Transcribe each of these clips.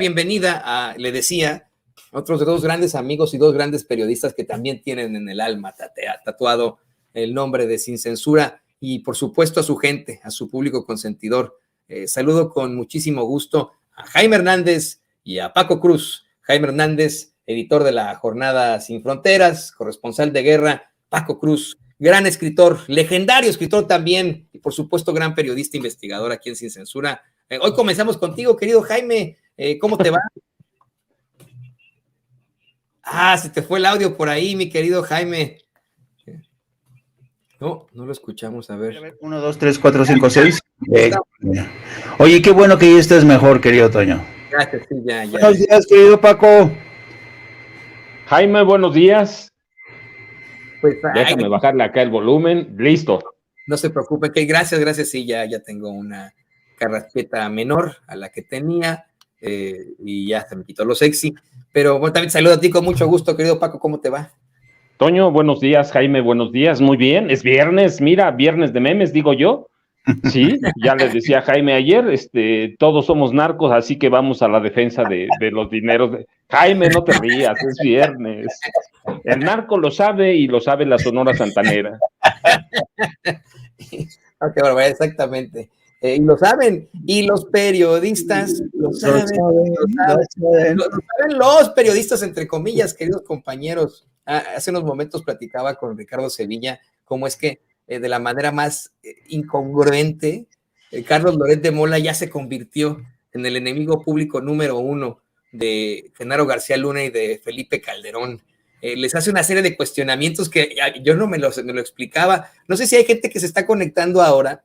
Bienvenida a, le decía, otros dos grandes amigos y dos grandes periodistas que también tienen en el alma tatuado el nombre de Sin Censura y por supuesto a su gente, a su público consentidor. Saludo con muchísimo gusto a Jaime Hernández y a Paco Cruz. Jaime Hernández, editor de la Jornada Sin Fronteras, corresponsal de guerra. Paco Cruz, gran escritor, legendario escritor también, y por supuesto gran periodista investigador aquí en Sin Censura. Hoy comenzamos contigo, querido Jaime. ¿Cómo te va? Se te fue el audio por ahí, mi querido Jaime. No lo escuchamos, a ver. 1, 2, 3, 4, 5, 6. Oye, qué bueno que ya estés mejor, querido Toño. Gracias, sí, ya. Buenos días, querido Paco. Jaime, buenos días. Pues, déjame bajarle acá el volumen. Listo. No se preocupe, que gracias, sí, ya tengo una carraspeta menor a la que tenía. Y ya se me quitó lo sexy, pero bueno, también saludo a ti con mucho gusto, querido Paco, ¿cómo te va? Toño, buenos días. Jaime, buenos días, muy bien, es viernes, mira, viernes de memes, digo yo, sí, ya les decía a Jaime ayer, todos somos narcos, así que vamos a la defensa de los dineros. Jaime, no te rías, es viernes, el narco lo sabe y lo sabe la Sonora Santanera. Ok, bueno, exactamente. Y lo saben, y los periodistas lo saben los periodistas, entre comillas, queridos compañeros. Hace unos momentos platicaba con Ricardo Sevilla cómo es que de la manera más incongruente, Carlos Loret de Mola ya se convirtió en el enemigo público número 1 de Genaro García Luna y de Felipe Calderón. Les hace una serie de cuestionamientos que yo no me lo explicaba. No sé si hay gente que se está conectando ahora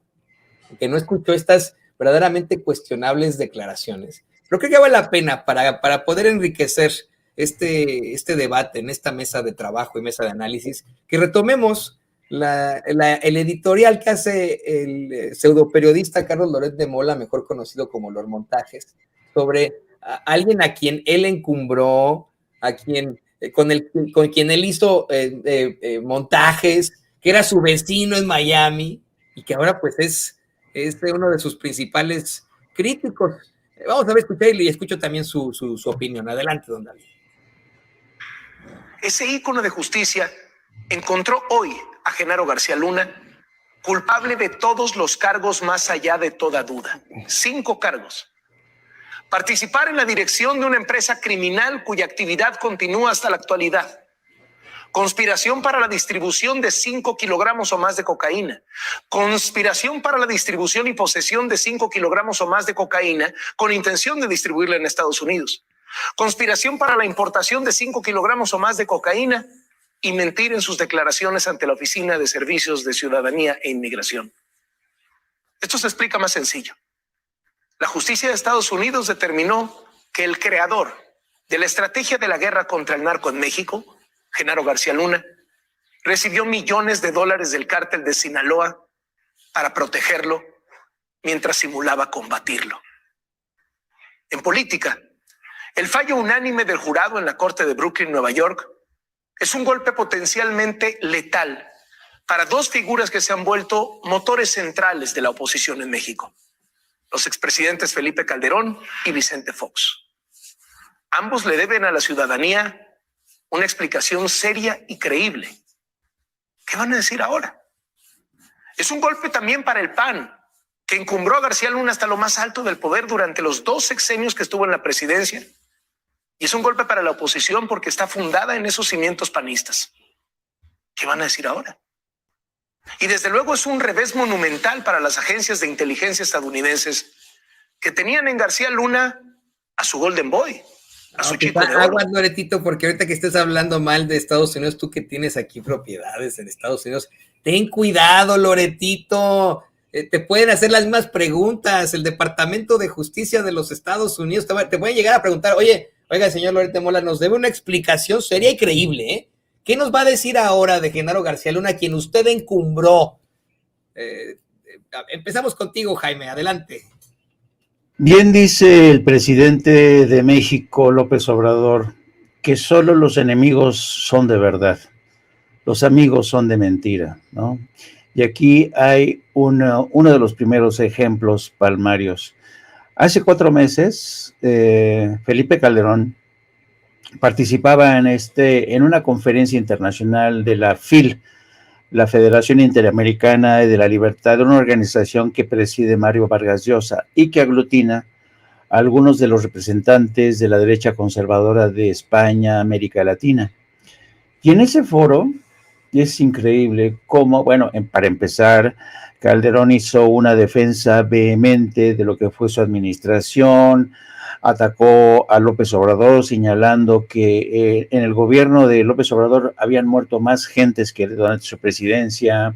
que no escuchó estas verdaderamente cuestionables declaraciones. Pero creo que vale la pena para poder enriquecer este debate en esta mesa de trabajo y mesa de análisis, que retomemos el editorial que hace el pseudoperiodista Carlos Loret de Mola, mejor conocido como Los Montajes, sobre alguien a quien él encumbró, con quien él hizo montajes, que era su vecino en Miami y que ahora pues es uno de sus principales críticos. Vamos a ver, escuchar y escucho también su opinión. Adelante, don David. Ese ícono de justicia encontró hoy a Genaro García Luna culpable de todos los cargos más allá de toda duda. 5 cargos. Participar en la dirección de una empresa criminal cuya actividad continúa hasta la actualidad. Conspiración para la distribución de 5 kilogramos o más de cocaína. Conspiración para la distribución y posesión de 5 kilogramos o más de cocaína con intención de distribuirla en Estados Unidos. Conspiración para la importación de 5 kilogramos o más de cocaína y mentir en sus declaraciones ante la Oficina de Servicios de Ciudadanía e Inmigración. Esto se explica más sencillo. La justicia de Estados Unidos determinó que el creador de la estrategia de la guerra contra el narco en México, Genaro García Luna, recibió millones de dólares del cártel de Sinaloa para protegerlo mientras simulaba combatirlo. En política, el fallo unánime del jurado en la Corte de Brooklyn, Nueva York, es un golpe potencialmente letal para 2 figuras que se han vuelto motores centrales de la oposición en México: los expresidentes Felipe Calderón y Vicente Fox. Ambos le deben a la ciudadanía una explicación seria y creíble. ¿Qué van a decir ahora? Es un golpe también para el PAN, que encumbró a García Luna hasta lo más alto del poder durante los 2 sexenios que estuvo en la presidencia. Y es un golpe para la oposición porque está fundada en esos cimientos panistas. ¿Qué van a decir ahora? Y desde luego es un revés monumental para las agencias de inteligencia estadounidenses que tenían en García Luna a su Golden Boy, a su chico de oro. Aguas, Loretito, porque ahorita que estés hablando mal de Estados Unidos, tú que tienes aquí propiedades en Estados Unidos, ten cuidado, Loretito. Te pueden hacer las mismas preguntas. El Departamento de Justicia de los Estados Unidos te pueden llegar a preguntar, oiga, señor Loret de Mola, nos debe una explicación seria y creíble, ¿eh? ¿Qué nos va a decir ahora de Genaro García Luna, quien usted encumbró? Empezamos contigo, Jaime, adelante. Bien dice el presidente de México, López Obrador, que solo los enemigos son de verdad, los amigos son de mentira, ¿no? Y aquí hay uno de los primeros ejemplos palmarios. Hace 4 meses, Felipe Calderón participaba en una conferencia internacional de la FIL, la Federación Interamericana de la Libertad, una organización que preside Mario Vargas Llosa y que aglutina a algunos de los representantes de la derecha conservadora de España, América Latina. Y en ese foro es increíble cómo, bueno, para empezar, Calderón hizo una defensa vehemente de lo que fue su administración, atacó a López Obrador señalando que en el gobierno de López Obrador habían muerto más gentes que durante su presidencia,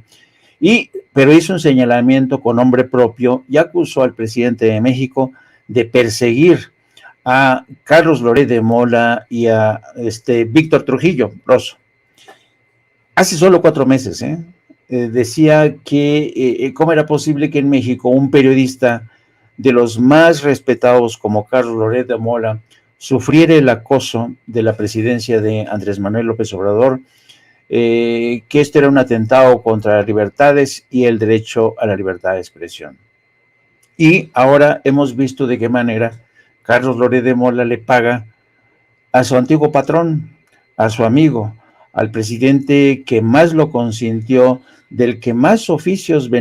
pero hizo un señalamiento con nombre propio y acusó al presidente de México de perseguir a Carlos Loret de Mola y a Víctor Trujillo Rosso. Hace solo 4 meses, decía que cómo era posible que en México un periodista de los más respetados como Carlos Loret de Mola sufriera el acoso de la presidencia de Andrés Manuel López Obrador, que esto era un atentado contra las libertades y el derecho a la libertad de expresión. Y ahora hemos visto de qué manera Carlos Loret de Mola le paga a su antiguo patrón, a su amigo, al presidente que más lo consintió, del que más oficios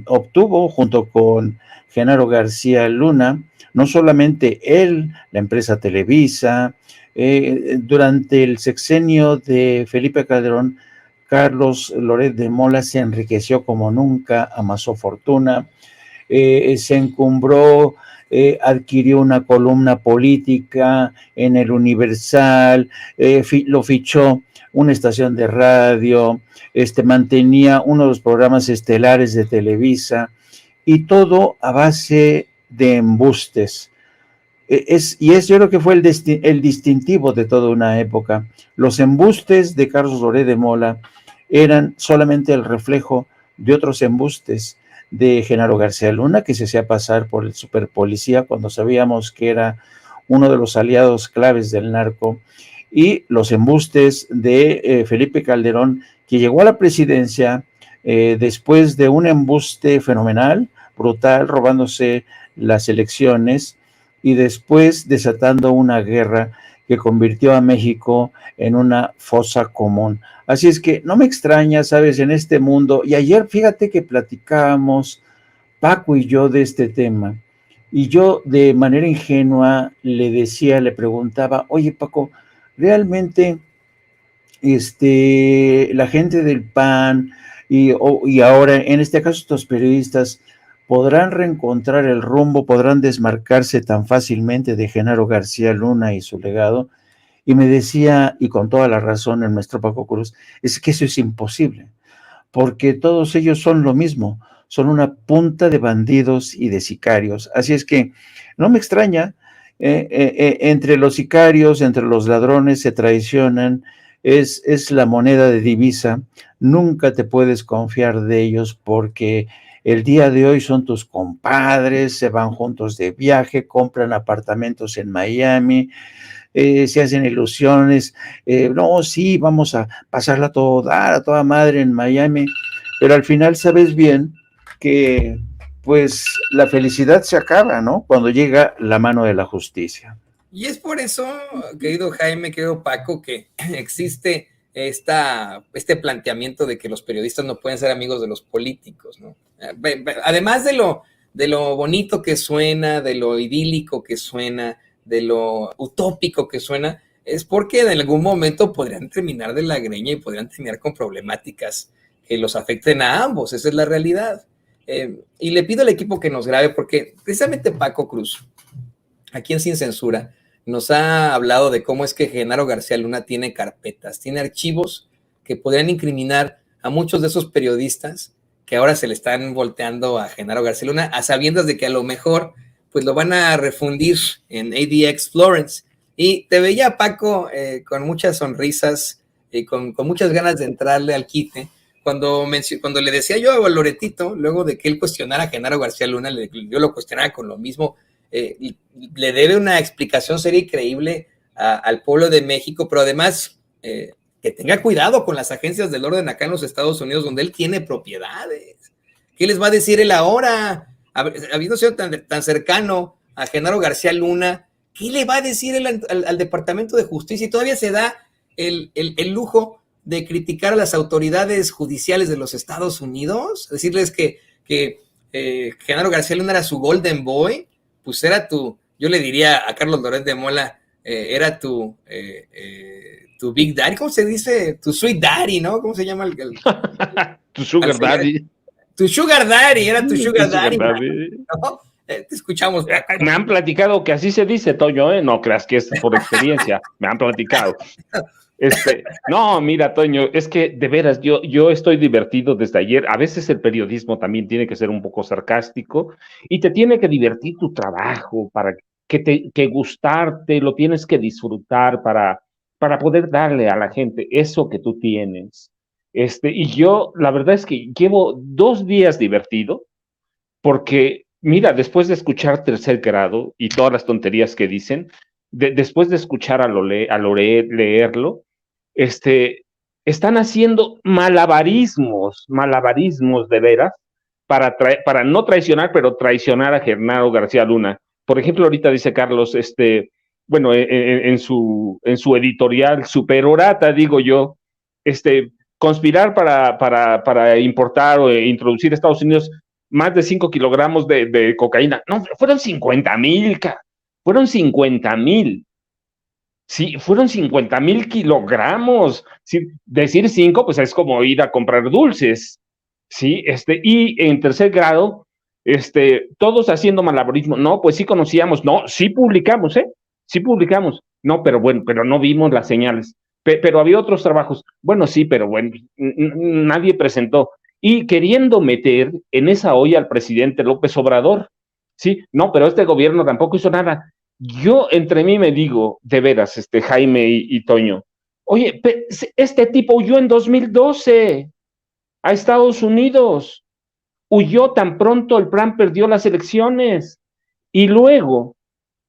obtuvo junto con Genaro García Luna, no solamente él, la empresa Televisa. Durante el sexenio de Felipe Calderón, Carlos Loret de Mola se enriqueció como nunca, amasó fortuna, se encumbró, adquirió una columna política en el Universal, lo fichó una estación de radio, mantenía uno de los programas estelares de Televisa, y todo a base de embustes. Yo creo que fue el distintivo de toda una época. Los embustes de Carlos Loret de Mola eran solamente el reflejo de otros embustes de Genaro García Luna, que se hacía pasar por el superpolicía cuando sabíamos que era uno de los aliados claves del narco, y los embustes de Felipe Calderón, que llegó a la presidencia después de un embuste fenomenal, brutal, robándose las elecciones y después desatando una guerra que convirtió a México en una fosa común. Así es que no me extraña, ¿sabes?, en este mundo. Y ayer, fíjate que platicábamos Paco y yo de este tema, y yo de manera ingenua le preguntaba, oye Paco, ¿realmente la gente del PAN y ahora, en este caso, estos periodistas, podrán reencontrar el rumbo, podrán desmarcarse tan fácilmente de Genaro García Luna y su legado? Y me decía, y con toda la razón, el maestro Paco Cruz, es que eso es imposible, porque todos ellos son lo mismo, son una punta de bandidos y de sicarios. Así es que no me extraña, entre los sicarios, entre los ladrones se traicionan, es la moneda de divisa, nunca te puedes confiar de ellos porque el día de hoy son tus compadres, se van juntos de viaje, compran apartamentos en Miami, se hacen ilusiones, no, sí, vamos a pasarla a toda madre en Miami, pero al final sabes bien que pues la felicidad se acaba, ¿no?, cuando llega la mano de la justicia. Y es por eso, querido Jaime, querido Paco, que existe este planteamiento de que los periodistas no pueden ser amigos de los políticos, ¿no? Además de lo bonito que suena, de lo idílico que suena, de lo utópico que suena, es porque en algún momento podrían terminar de la greña y podrían terminar con problemáticas que los afecten a ambos. Esa es la realidad. Y le pido al equipo que nos grabe, porque precisamente Paco Cruz, aquí en Sin Censura, nos ha hablado de cómo es que Genaro García Luna tiene carpetas, tiene archivos que podrían incriminar a muchos de esos periodistas que ahora se le están volteando a Genaro García Luna, a sabiendas de que a lo mejor pues lo van a refundir en ADX Florence. Y te veía, Paco, con muchas sonrisas y con muchas ganas de entrarle al quite, cuando le decía yo a Loretito, luego de que él cuestionara a Genaro García Luna, yo lo cuestionaba con lo mismo. Le debe una explicación seria y creíble al pueblo de México, pero además que tenga cuidado con las agencias del orden acá en los Estados Unidos, donde él tiene propiedades. ¿Qué les va a decir él ahora? Habiendo sido tan cercano a Genaro García Luna, ¿qué le va a decir él al Departamento de Justicia? Y todavía se da el lujo de criticar a las autoridades judiciales de los Estados Unidos, decirles que Genaro García Luna era su golden boy, pues era yo le diría a Carlos Loret de Mola, era tu big daddy, ¿cómo se dice? Tu sweet daddy, ¿no? ¿Cómo se llama tu sugar daddy? Tu sugar daddy, era tu sugar daddy. ¿No? Te escuchamos. Me han platicado que así se dice, Toño, ¿eh? No creas que es por experiencia, me han platicado. No, mira, Toño, es que de veras, yo estoy divertido desde ayer. A veces el periodismo también tiene que ser un poco sarcástico y te tiene que divertir tu trabajo, para que gustarte, lo tienes que disfrutar para poder darle a la gente eso que tú tienes. Y yo, la verdad es que llevo 2 días divertido, porque, mira, después de escuchar Tercer Grado y todas las tonterías que dicen, después de escuchar a Loret leerlo, están haciendo malabarismos de veras, para no traicionar, pero traicionar a Genaro García Luna. Por ejemplo, ahorita dice Carlos, bueno, en su editorial superorata, digo yo, conspirar para importar o introducir a Estados Unidos más de 5 kilogramos de cocaína. No, fueron 50,000, fueron 50,000. Sí, fueron 50,000 kilogramos. Sí, decir 5, pues es como ir a comprar dulces. Sí, y en Tercer Grado, todos haciendo malabarismo. No, pues sí conocíamos. No, sí publicamos, sí publicamos. No, pero bueno, pero no vimos las señales. Pero había otros trabajos. Bueno, sí, pero bueno, nadie presentó. Y queriendo meter en esa olla al presidente López Obrador. Sí, no, pero este gobierno tampoco hizo nada. Yo entre mí me digo, de veras, Jaime y Toño, oye, este tipo huyó en 2012 a Estados Unidos, huyó tan pronto el PRAN perdió las elecciones, y luego,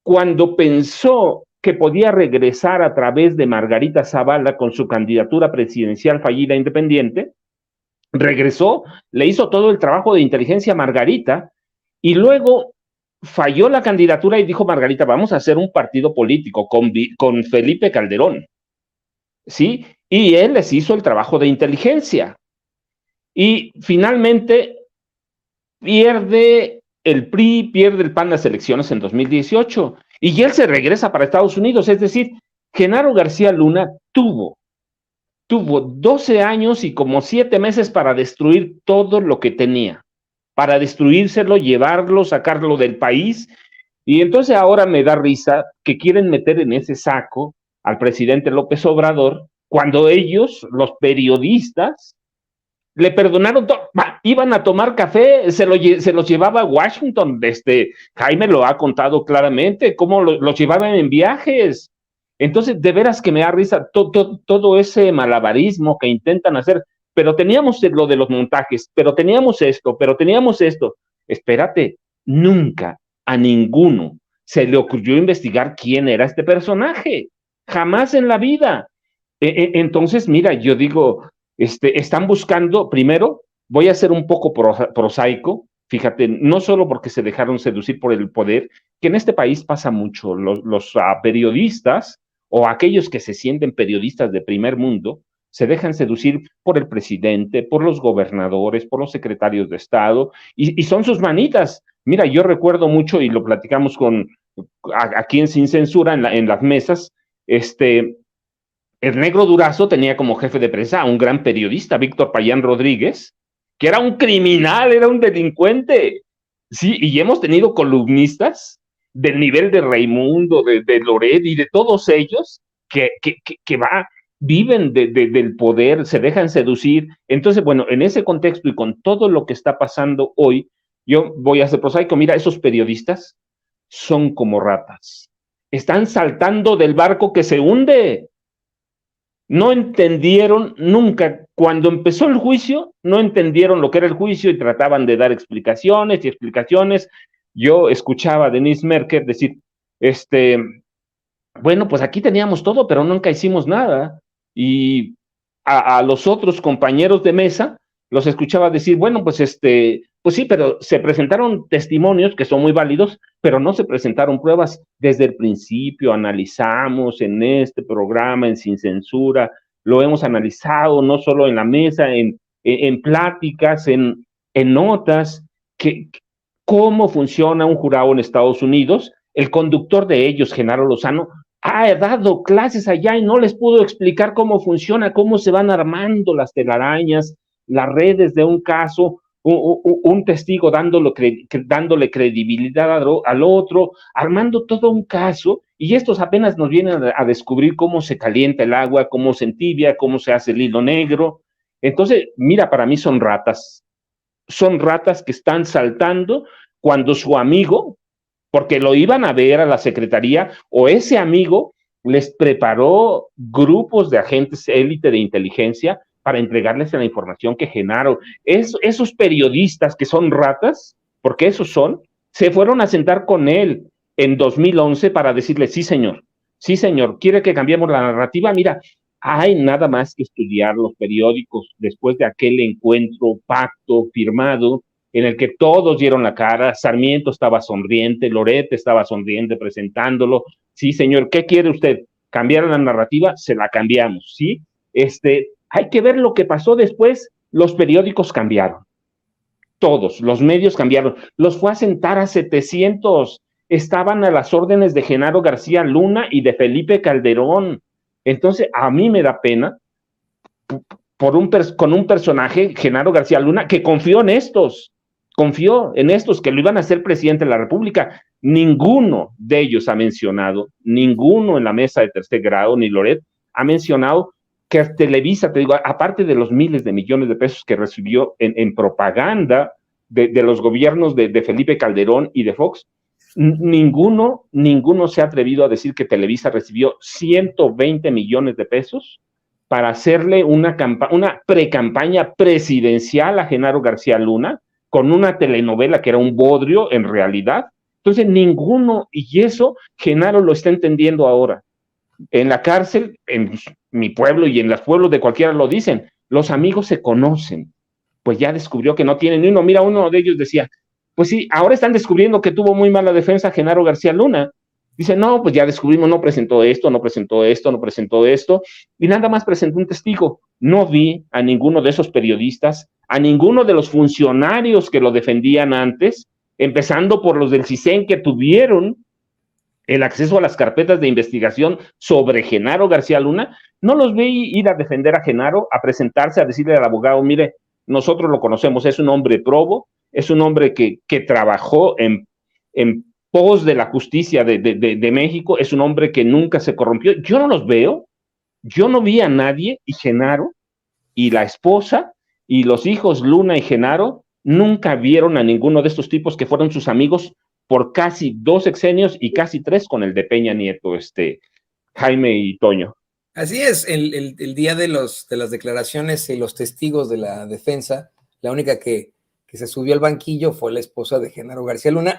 cuando pensó que podía regresar a través de Margarita Zavala con su candidatura presidencial fallida independiente, regresó, le hizo todo el trabajo de inteligencia a Margarita, y luego falló la candidatura y dijo Margarita, vamos a hacer un partido político con Felipe Calderón, ¿sí? Y él les hizo el trabajo de inteligencia. Y finalmente pierde el PRI, pierde el PAN las elecciones en 2018, y él se regresa para Estados Unidos. Es decir, Genaro García Luna tuvo 12 años y como 7 meses para destruir todo lo que tenía, para destruírselo, llevarlo, sacarlo del país. Y entonces ahora me da risa que quieren meter en ese saco al presidente López Obrador, cuando ellos, los periodistas, le perdonaron todo. Iban a tomar café, se los llevaba a Washington. Jaime lo ha contado claramente, cómo los llevaban en viajes. Entonces, de veras que me da risa todo ese malabarismo que intentan hacer. Pero teníamos lo de los montajes, pero teníamos esto. Espérate, nunca a ninguno se le ocurrió investigar quién era este personaje. Jamás en la vida. Entonces, mira, yo digo, están buscando, primero, voy a ser un poco prosaico, fíjate, no solo porque se dejaron seducir por el poder, que en este país pasa mucho, los periodistas o aquellos que se sienten periodistas de primer mundo, se dejan seducir por el presidente, por los gobernadores, por los secretarios de Estado, y son sus manitas. Mira, yo recuerdo mucho, y lo platicamos aquí en Sin Censura, en las mesas, el Negro Durazo tenía como jefe de prensa a un gran periodista, Víctor Payán Rodríguez, que era un criminal, era un delincuente. Sí, y hemos tenido columnistas del nivel de Raimundo, de Loret y de todos ellos que viven del poder, se dejan seducir. Entonces, bueno, en ese contexto y con todo lo que está pasando hoy, yo voy a ser prosaico. Mira, esos periodistas son como ratas. Están saltando del barco que se hunde. No entendieron nunca, cuando empezó el juicio, no entendieron lo que era el juicio y trataban de dar explicaciones y explicaciones. Yo escuchaba a Denise Merker decir, bueno, pues aquí teníamos todo, pero nunca hicimos nada. Y a los otros compañeros de mesa los escuchaba decir, bueno, pues pues sí, pero se presentaron testimonios que son muy válidos, pero no se presentaron pruebas. Desde el principio analizamos en este programa, en Sin Censura, lo hemos analizado no solo en la mesa, en pláticas, en notas, que cómo funciona un jurado en Estados Unidos. El conductor de ellos, Genaro Lozano, ha dado clases allá y no les pudo explicar cómo funciona, cómo se van armando las telarañas, las redes de un caso, un testigo dándole credibilidad al otro, armando todo un caso, y estos apenas nos vienen a descubrir cómo se calienta el agua, cómo se entibia, cómo se hace el hilo negro. Entonces, mira, para mí son ratas que están saltando cuando su amigo, porque lo iban a ver a la secretaría, o ese amigo les preparó grupos de agentes élite de inteligencia para entregarles la información que Genaro, esos periodistas que son ratas, porque esos son, se fueron a sentar con él en 2011 para decirle, sí señor, quiere que cambiemos la narrativa, mira, hay nada más que estudiar los periódicos después de aquel encuentro, pacto firmado, en el que todos dieron la cara, Sarmiento estaba sonriente, Loret estaba sonriente presentándolo, sí señor, ¿qué quiere usted? ¿Cambiar la narrativa? Se la cambiamos, ¿sí? Hay que ver lo que pasó después, los periódicos cambiaron, todos, los medios cambiaron, los fue a sentar a 700, estaban a las órdenes de Genaro García Luna y de Felipe Calderón. Entonces, a mí me da pena con un personaje, Genaro García Luna, que confió en estos que lo iban a hacer presidente de la República. Ninguno de ellos ha mencionado, ninguno en la mesa de tercer grado, ni Loret, ha mencionado que Televisa, te digo, aparte de los miles de millones de pesos que recibió en propaganda de los gobiernos de Felipe Calderón y de Fox, ninguno se ha atrevido a decir que Televisa recibió 120 millones de pesos para hacerle una pre-campaña presidencial a Genaro García Luna, con una telenovela que era un bodrio en realidad. Entonces ninguno, y eso Genaro lo está entendiendo ahora. En la cárcel, en mi pueblo y en los pueblos de cualquiera lo dicen, los amigos se conocen, pues ya descubrió que no tienen ni uno. Mira, uno de ellos decía, pues sí, ahora están descubriendo que tuvo muy mala defensa Genaro García Luna. Dice, no, pues ya descubrimos, no presentó esto, y nada más presentó un testigo. No vi a ninguno de esos periodistas, a ninguno de los funcionarios que lo defendían antes, empezando por los del CISEN que tuvieron el acceso a las carpetas de investigación sobre Genaro García Luna, no los vi ir a defender a Genaro, a presentarse, a decirle al abogado, mire, nosotros lo conocemos, es un hombre probo, es un hombre que trabajó en pos de la justicia de México, es un hombre que nunca se corrompió. Yo no los veo, yo no vi a nadie, y Genaro y la esposa y los hijos Luna y Genaro nunca vieron a ninguno de estos tipos que fueron sus amigos por casi 2 sexenios y casi 3 con el de Peña Nieto, Jaime y Toño. Así es, el día de las declaraciones y los testigos de la defensa, la única que se subió al banquillo fue la esposa de Genaro García Luna.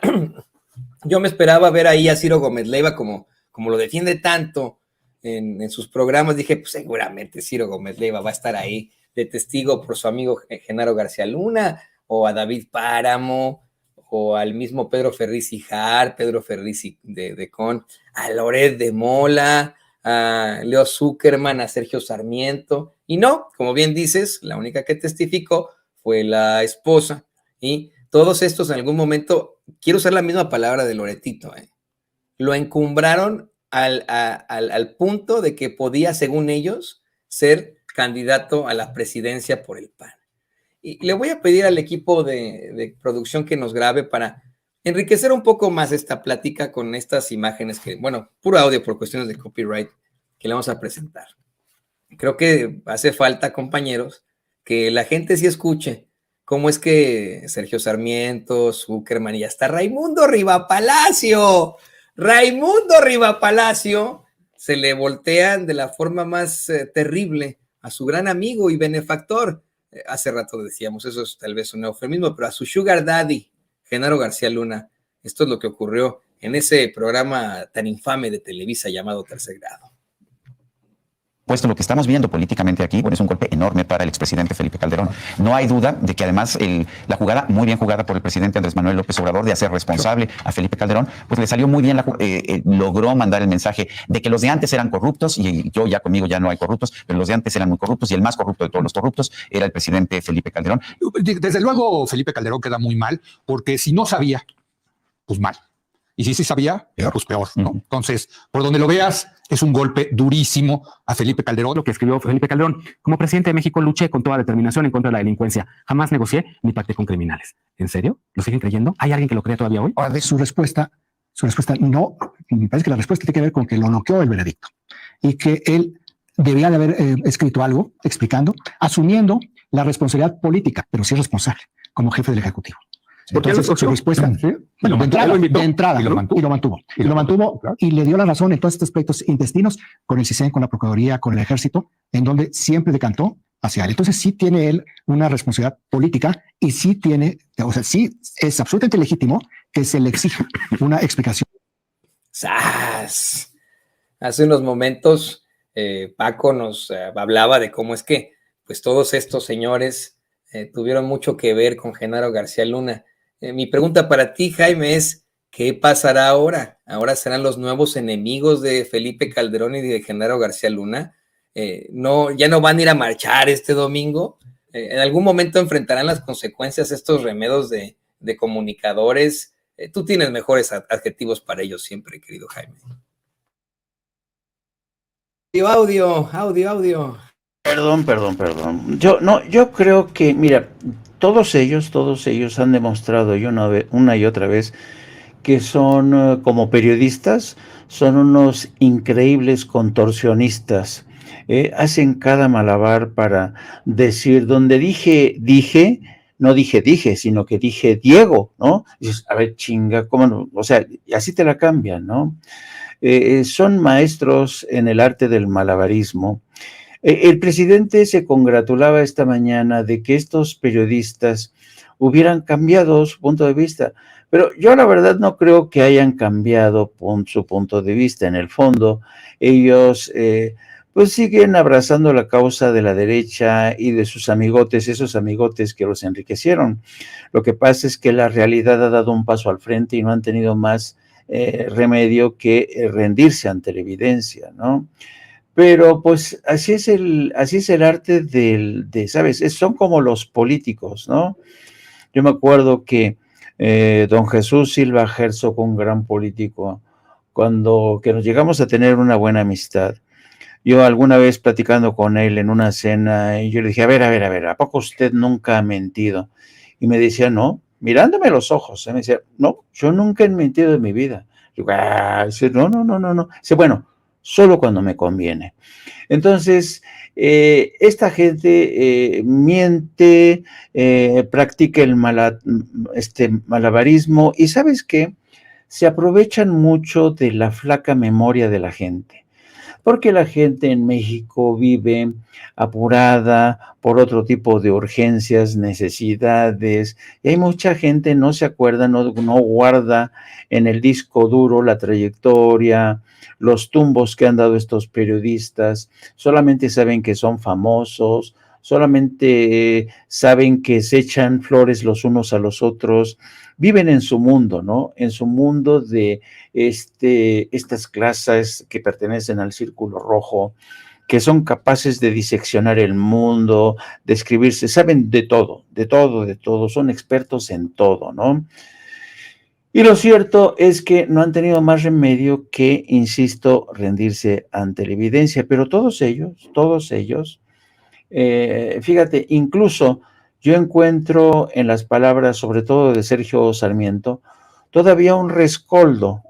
Yo me esperaba ver ahí a Ciro Gómez Leiva como lo defiende tanto en sus programas. Dije, pues seguramente Ciro Gómez Leiva va a estar ahí de testigo por su amigo Genaro García Luna, o a David Páramo, o al mismo Pedro Ferriz Hijar, Pedro Ferriz de Con, a Loret de Mola, a Leo Zuckerman, a Sergio Sarmiento. Y no, como bien dices, la única que testificó fue la esposa. Y todos estos en algún momento, quiero usar la misma palabra de Loretito, lo encumbraron al punto de que podía, según ellos, ser candidato a la presidencia por el PAN. Y le voy a pedir al equipo de producción que nos grabe para enriquecer un poco más esta plática con estas imágenes que, bueno, puro audio por cuestiones de copyright, que le vamos a presentar. Creo que hace falta, compañeros, que la gente sí escuche cómo es que Sergio Sarmiento, Zuckerman y hasta Raimundo Rivapalacio se le voltean de la forma más terrible a su gran amigo y benefactor. Hace rato decíamos, eso es tal vez un eufemismo, pero a su sugar daddy, Genaro García Luna. Esto es lo que ocurrió en ese programa tan infame de Televisa llamado Tercer Grado. puesto lo que estamos viendo políticamente aquí, bueno, es un golpe enorme para el expresidente Felipe Calderón. No hay duda de que además la jugada, muy bien jugada por el presidente Andrés Manuel López Obrador, de hacer responsable a Felipe Calderón, pues le salió muy bien, logró mandar el mensaje de que los de antes eran corruptos, y yo ya conmigo ya no hay corruptos, pero los de antes eran muy corruptos, y el más corrupto de todos los corruptos era el presidente Felipe Calderón. Desde luego, Felipe Calderón queda muy mal, porque si no sabía, pues mal. Y si sí sabía, pues peor, ¿no? Entonces, por donde lo veas, es un golpe durísimo a Felipe Calderón. Lo que escribió Felipe Calderón: como presidente de México luché con toda determinación en contra de la delincuencia. Jamás negocié ni pacté con criminales. ¿En serio? ¿Lo siguen creyendo? ¿Hay alguien que lo cree todavía hoy? Ahora, de su respuesta no, me parece que la respuesta tiene que ver con que lo noqueó el veredicto y que él debía de haber escrito algo explicando, asumiendo la responsabilidad política, pero sí es responsable como jefe del Ejecutivo. Entonces, su respuesta, bueno, de entrada, y lo mantuvo. Claro. Y le dio la razón en todos estos aspectos intestinos, con el CISEN, con la Procuraduría, con el Ejército, en donde siempre decantó hacia él. Entonces, sí tiene él una responsabilidad política y sí tiene, o sea, sí es absolutamente legítimo que se le exija una explicación. ¡Sas! Hace unos momentos Paco nos hablaba de cómo es que pues todos estos señores tuvieron mucho que ver con Genaro García Luna. Mi pregunta para ti, Jaime, es ¿qué pasará ahora? ¿Ahora serán los nuevos enemigos de Felipe Calderón y de Genaro García Luna? ¿Ya no van a ir a marchar este domingo? ¿En algún momento enfrentarán las consecuencias estos remedos de comunicadores? Tú tienes mejores adjetivos para ellos siempre, querido Jaime. Audio. Perdón. Yo creo que, mira, todos ellos han demostrado una y otra vez que son, como periodistas, son unos increíbles contorsionistas. Hacen cada malabar para decir, donde dije, no dije, sino que dije Diego, ¿no? Y dices, a ver, chinga, ¿cómo no? O sea, así te la cambian, ¿no? Son maestros en el arte del malabarismo. El presidente se congratulaba esta mañana de que estos periodistas hubieran cambiado su punto de vista, pero yo la verdad no creo que hayan cambiado su punto de vista. En el fondo, ellos pues siguen abrazando la causa de la derecha y de sus amigotes, esos amigotes que los enriquecieron. Lo que pasa es que la realidad ha dado un paso al frente y no han tenido más remedio que rendirse ante la evidencia, ¿no? Pero pues así es el arte ¿sabes? Son como los políticos, ¿no? Yo me acuerdo que don Jesús Silva Herzog, un gran político, que nos llegamos a tener una buena amistad, yo alguna vez platicando con él en una cena, y yo le dije, a ver, ¿a poco usted nunca ha mentido? Y me decía, no, mirándome a los ojos, me decía, no, yo nunca he mentido en mi vida. Yo, dice, no. Dice, bueno, solo cuando me conviene. Entonces, esta gente miente, practica el malabarismo, y ¿sabes qué? Se aprovechan mucho de la flaca memoria de la gente, porque la gente en México vive apurada por otro tipo de urgencias, necesidades, y hay mucha gente no se acuerda, no guarda en el disco duro la trayectoria, los tumbos que han dado estos periodistas, solamente saben que son famosos, solamente saben que se echan flores los unos a los otros, viven en su mundo, ¿no? En su mundo de estas clases que pertenecen al círculo rojo, que son capaces de diseccionar el mundo, de escribirse, saben de todo, son expertos en todo, ¿no? Y lo cierto es que no han tenido más remedio que, insisto, rendirse ante la evidencia, pero todos ellos, fíjate, incluso yo encuentro en las palabras, sobre todo de Sergio Sarmiento, todavía un rescoldo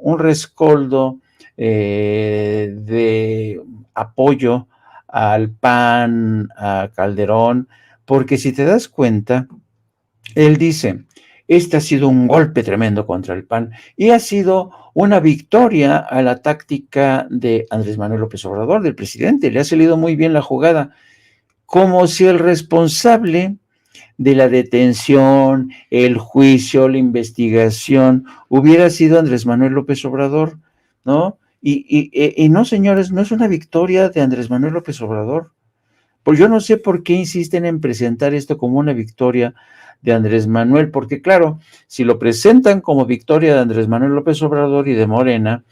de apoyo al PAN, a Calderón, porque si te das cuenta, él dice, este ha sido un golpe tremendo contra el PAN y ha sido una victoria a la táctica de Andrés Manuel López Obrador, del presidente. Le ha salido muy bien la jugada, como si el responsable de la detención, el juicio, la investigación, hubiera sido Andrés Manuel López Obrador, ¿no? Y no, señores, no es una victoria de Andrés Manuel López Obrador. Pues yo no sé por qué insisten en presentar esto como una victoria de Andrés Manuel, porque claro, si lo presentan como victoria de Andrés Manuel López Obrador y de Morena,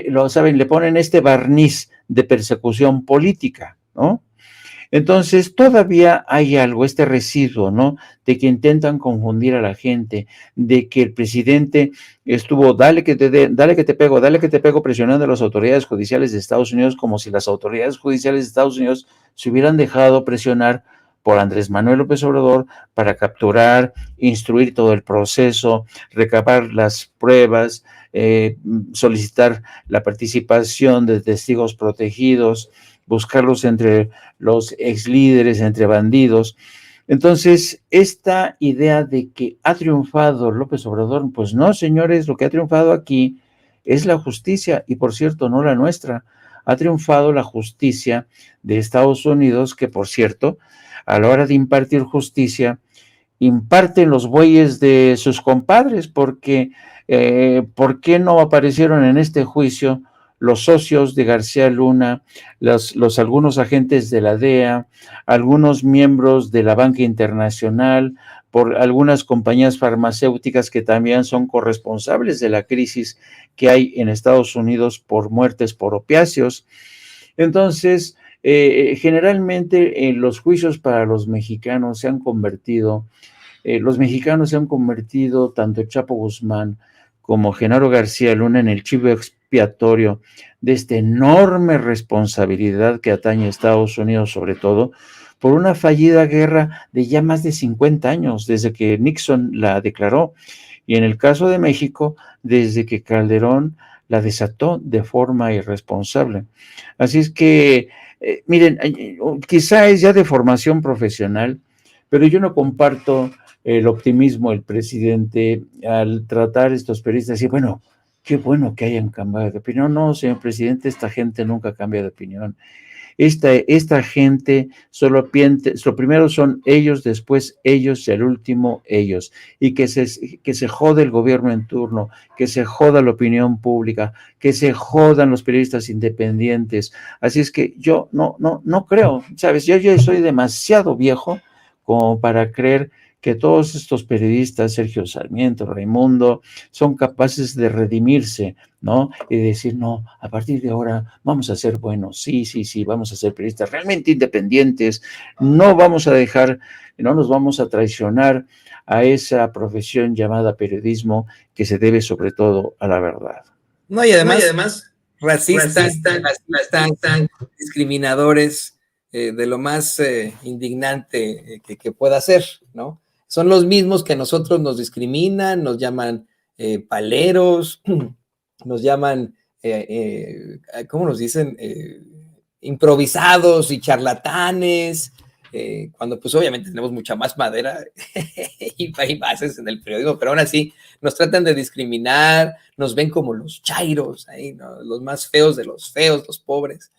lo saben, le ponen este barniz de persecución política, ¿no? Entonces todavía hay algo, este residuo, ¿no? De que intentan confundir a la gente, de que el presidente estuvo, dale que te pego, presionando a las autoridades judiciales de Estados Unidos, como si las autoridades judiciales de Estados Unidos se hubieran dejado presionar por Andrés Manuel López Obrador para capturar, instruir todo el proceso, recabar las pruebas, solicitar la participación de testigos protegidos, buscarlos entre los ex líderes, entre bandidos. Entonces, esta idea de que ha triunfado López Obrador, pues no, señores, lo que ha triunfado aquí es la justicia, y por cierto, no la nuestra. Ha triunfado la justicia de Estados Unidos, que por cierto, a la hora de impartir justicia, imparten los bueyes de sus compadres, porque ¿por qué no aparecieron en este juicio los socios de García Luna, algunos agentes de la DEA, algunos miembros de la banca internacional, por algunas compañías farmacéuticas que también son corresponsables de la crisis que hay en Estados Unidos por muertes por opiáceos? Entonces, generalmente los juicios para los mexicanos se han convertido, tanto Chapo Guzmán como Genaro García Luna, en el chivo expiatorio de esta enorme responsabilidad que atañe a Estados Unidos, sobre todo por una fallida guerra de ya más de 50 años, desde que Nixon la declaró, y en el caso de México, desde que Calderón la desató de forma irresponsable. Así es que, miren, quizá es ya de formación profesional, pero yo no comparto el optimismo del presidente al tratar estos periodistas y bueno, qué bueno que hayan cambiado de opinión. No, señor presidente, esta gente nunca cambia de opinión. Esta gente solo piensa, lo primero son ellos, después ellos y al último ellos. Y que se jode el gobierno en turno, que se joda la opinión pública, que se jodan los periodistas independientes. Así es que yo no creo, ¿sabes? Yo soy demasiado viejo como para creer que todos estos periodistas, Sergio Sarmiento, Raimundo, son capaces de redimirse, ¿no? Y decir, no, a partir de ahora vamos a ser buenos, sí, vamos a ser periodistas realmente independientes, no nos vamos a traicionar a esa profesión llamada periodismo que se debe sobre todo a la verdad. No, y además racistas, discriminadores, de lo más indignante que pueda ser, ¿no? Son los mismos que a nosotros nos discriminan, nos llaman paleros, nos llaman, ¿cómo nos dicen? Improvisados y charlatanes, cuando pues obviamente tenemos mucha más madera y bases en el periodismo, pero aún así nos tratan de discriminar, nos ven como los chairos, ahí, ¿no? Los más feos de los feos, los pobres.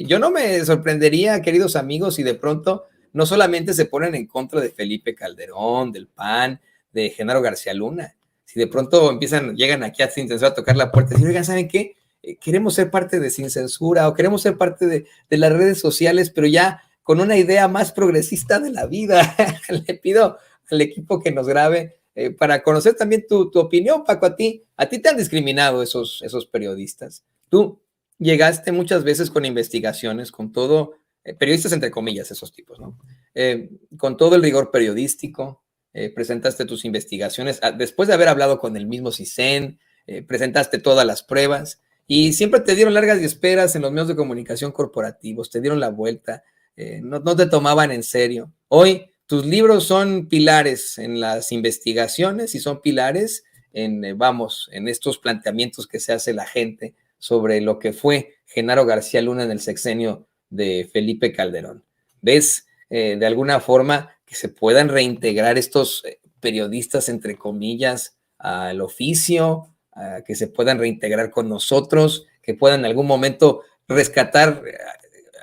Yo no me sorprendería, queridos amigos, si de pronto no solamente se ponen en contra de Felipe Calderón, del PAN, de Genaro García Luna, si de pronto llegan aquí a Sin Censura a tocar la puerta y dicen, oigan, ¿saben qué? Queremos ser parte de Sin Censura o queremos ser parte de las redes sociales, pero ya con una idea más progresista de la vida. Le pido al equipo que nos grabe para conocer también tu opinión, Paco. A ti te han discriminado esos periodistas. Tú llegaste muchas veces con investigaciones, con todo, periodistas entre comillas, esos tipos, ¿no? Con todo el rigor periodístico, presentaste tus investigaciones, después de haber hablado con el mismo CISEN, presentaste todas las pruebas y siempre te dieron largas esperas en los medios de comunicación corporativos, te dieron la vuelta, no te tomaban en serio. Hoy tus libros son pilares en las investigaciones y son pilares en estos planteamientos que se hace la gente sobre lo que fue Genaro García Luna en el sexenio de Felipe Calderón. ¿Ves de alguna forma que se puedan reintegrar estos periodistas, entre comillas, al oficio, que se puedan reintegrar con nosotros, que puedan en algún momento rescatar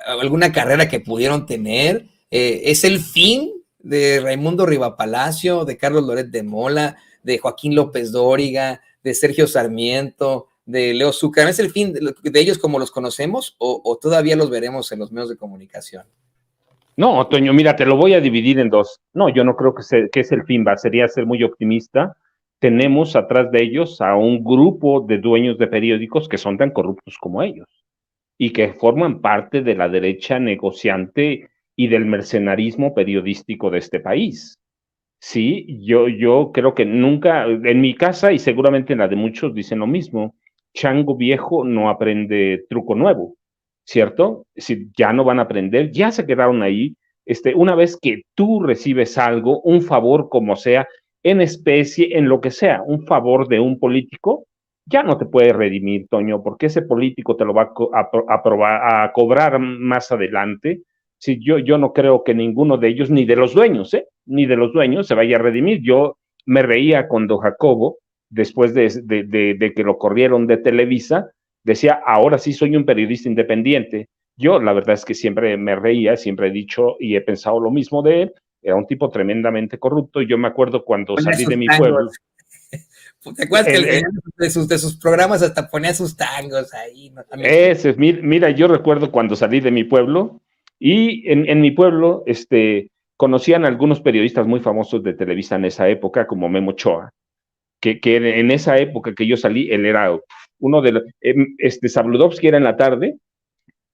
alguna carrera que pudieron tener? ¿Es el fin de Raimundo Rivapalacio, de Carlos Loret de Mola, de Joaquín López Dóriga, de Sergio Sarmiento, de Leo Zuccarman? ¿Es el fin de ellos como los conocemos o todavía los veremos en los medios de comunicación? No, Toño, mira, te lo voy a dividir en dos. No, yo no creo que es el fin, sería ser muy optimista. Tenemos atrás de ellos a un grupo de dueños de periódicos que son tan corruptos como ellos y que forman parte de la derecha negociante y del mercenarismo periodístico de este país. Sí, yo creo que nunca, en mi casa y seguramente en la de muchos dicen lo mismo, chango viejo no aprende truco nuevo, ¿cierto? Si ya no van a aprender, ya se quedaron ahí. Una vez que tú recibes algo, un favor como sea, en especie, en lo que sea, un favor de un político, ya no te puede redimir, Toño, porque ese político te lo va a cobrar más adelante. Sí, yo no creo que ninguno de ellos, ni de los dueños, ni de los dueños se vaya a redimir. Yo me reía cuando Jacobo, después de que lo corrieron de Televisa, decía, ahora sí soy un periodista independiente. Yo la verdad es que siempre me reía, siempre he dicho y he pensado lo mismo de él. Era un tipo tremendamente corrupto. Y yo me acuerdo cuando salí de mi pueblo. ¿Te acuerdas que de sus programas hasta ponía sus tangos ahí? ¿No? Mira, yo recuerdo cuando salí de mi pueblo y en mi pueblo conocían a algunos periodistas muy famosos de Televisa en esa época, como Memo Ochoa, que en esa época que yo salí, él era uno de los, Sabludovsky era en la tarde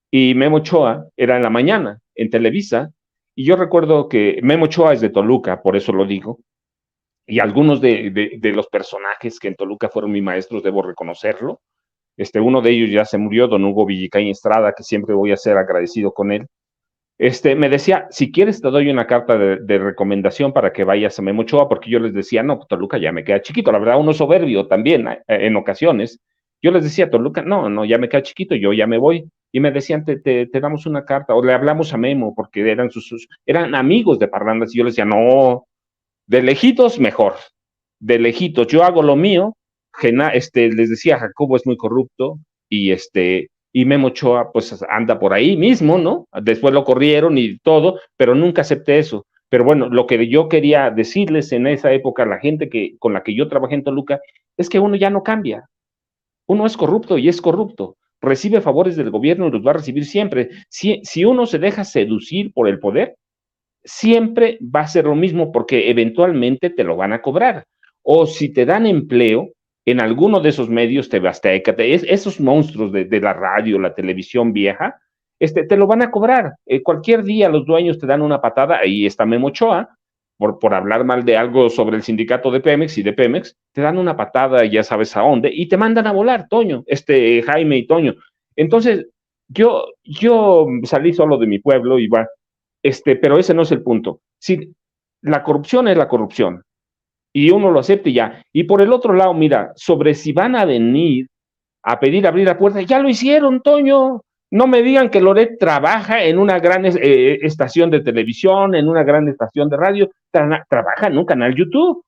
y Memo Ochoa era en la mañana en Televisa. Y yo recuerdo que Memo Ochoa es de Toluca, por eso lo digo. Y algunos de los personajes que en Toluca fueron mis maestros, debo reconocerlo. Uno de ellos ya se murió, don Hugo Villicaña Estrada, que siempre voy a ser agradecido con él. Me decía, si quieres te doy una carta de recomendación para que vayas a Memo Ochoa, porque yo les decía, no, Toluca ya me queda chiquito, la verdad, uno soberbio también en ocasiones. Yo les decía, Toluca, no, ya me queda chiquito, yo ya me voy. Y me decían, te damos una carta, o le hablamos a Memo, porque eran amigos de parrandas, y yo les decía, no, de lejitos mejor, de lejitos, yo hago lo mío. Les decía, Jacobo es muy corrupto, y Memo Ochoa pues anda por ahí mismo, ¿no? Después lo corrieron y todo, pero nunca acepté eso. Pero bueno, lo que yo quería decirles en esa época a la gente con la que yo trabajé en Toluca es que uno ya no cambia. Uno es corrupto y es corrupto. Recibe favores del gobierno y los va a recibir siempre. Si uno se deja seducir por el poder, siempre va a ser lo mismo porque eventualmente te lo van a cobrar. O si te dan empleo, en alguno de esos medios, TV Azteca, esos monstruos de la radio, la televisión vieja, te lo van a cobrar. Cualquier día los dueños te dan una patada, ahí está Memo Ochoa, por hablar mal de algo sobre el sindicato de Pemex y de Pemex, te dan una patada, ya sabes a dónde, y te mandan a volar, Toño, Jaime y Toño. Entonces, yo salí solo de mi pueblo y pero ese no es el punto. Si la corrupción es la corrupción, y uno lo acepta y ya. Y por el otro lado, mira, sobre si van a venir a pedir abrir la puerta, ya lo hicieron, Toño. No me digan que Loret trabaja en una gran estación de televisión, en una gran estación de radio, trabaja en un canal YouTube.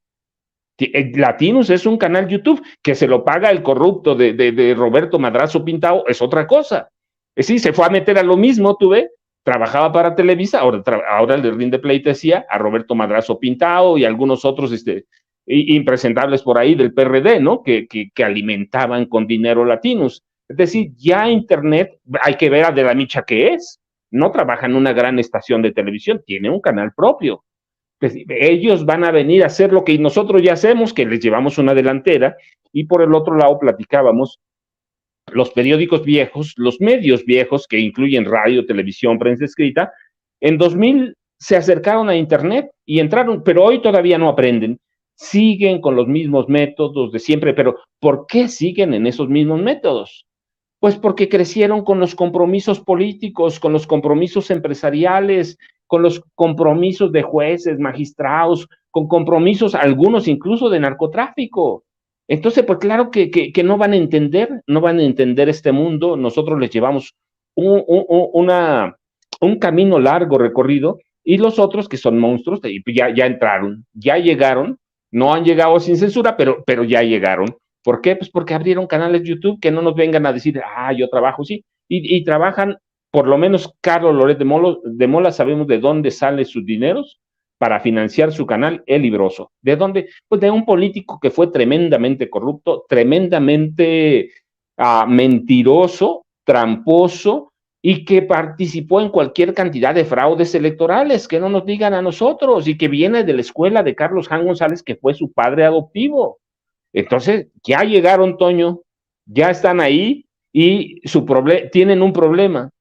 Latinus es un canal YouTube que se lo paga el corrupto de Roberto Madrazo Pintado, es otra cosa. Sí, se fue a meter a lo mismo, tú ves, trabajaba para Televisa, ahora le rinde pleitesía a Roberto Madrazo Pintado y algunos otros impresentables por ahí del PRD, ¿no? Que alimentaban con dinero Latinus. Es decir, ya Internet, hay que ver a De la Micha qué es. No trabaja en una gran estación de televisión, tiene un canal propio. Entonces, ellos van a venir a hacer lo que nosotros ya hacemos, que les llevamos una delantera, y por el otro lado platicábamos los periódicos viejos, los medios viejos, que incluyen radio, televisión, prensa escrita, en 2000 se acercaron a Internet y entraron, pero hoy todavía no aprenden. Siguen con los mismos métodos de siempre, pero ¿por qué siguen en esos mismos métodos? Pues porque crecieron con los compromisos políticos, con los compromisos empresariales, con los compromisos de jueces, magistrados, con compromisos, algunos incluso de narcotráfico. Entonces, pues claro que no van a entender este mundo. Nosotros les llevamos un camino largo recorrido, y los otros que son monstruos, ya entraron, ya llegaron, no han llegado sin censura, pero ya llegaron. ¿Por qué? Pues porque abrieron canales YouTube, que no nos vengan a decir, yo trabajo, sí, y trabajan, por lo menos Carlos Loret de Mola, sabemos de dónde salen sus dineros para financiar su canal El Libroso. ¿De dónde? Pues de un político que fue tremendamente corrupto, tremendamente mentiroso, tramposo, y que participó en cualquier cantidad de fraudes electorales, que no nos digan a nosotros, y que viene de la escuela de Carlos Jan González, que fue su padre adoptivo. Entonces, ya llegaron, Toño, ya están ahí, y tienen un problema,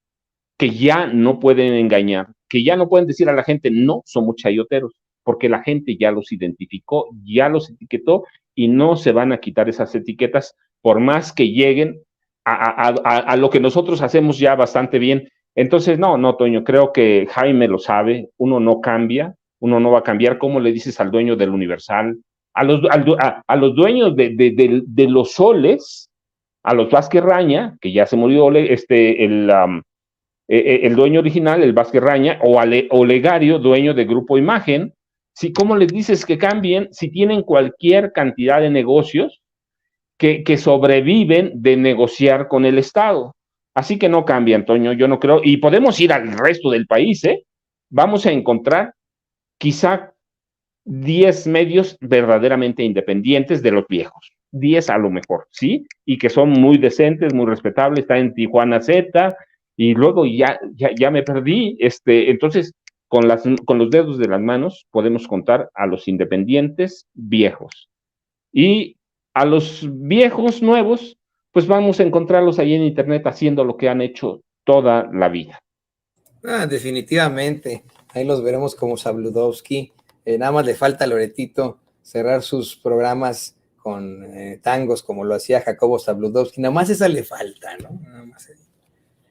que ya no pueden engañar, que ya no pueden decir a la gente, no, somos chayoteros, porque la gente ya los identificó, ya los etiquetó, y no se van a quitar esas etiquetas, por más que lleguen a lo que nosotros hacemos ya bastante bien. Entonces, no, Toño, creo que Jaime lo sabe, uno no cambia, uno no va a cambiar. ¿Cómo le dices al dueño del Universal? A los dueños de los soles, a los Vázquez Raña, que ya se murió el dueño original, el Vázquez Raña, o Olegario, dueño de Grupo Imagen. ¿Cómo les dices que cambien si tienen cualquier cantidad de negocios que sobreviven de negociar con el Estado? Así que no cambia, Antonio, yo no creo, y podemos ir al resto del país, vamos a encontrar quizá 10 medios verdaderamente independientes de los viejos, 10 a lo mejor, ¿sí? Y que son muy decentes, muy respetables. Está en Tijuana Z, y luego ya me perdí, entonces con los dedos de las manos podemos contar a los independientes viejos, y a los viejos nuevos, pues vamos a encontrarlos ahí en internet haciendo lo que han hecho toda la vida. Definitivamente, ahí los veremos como Sabludovsky. Nada más le falta a Loretito cerrar sus programas con tangos como lo hacía Jacobo Zabludovsky. Nada más esa le falta, ¿no? Nada más.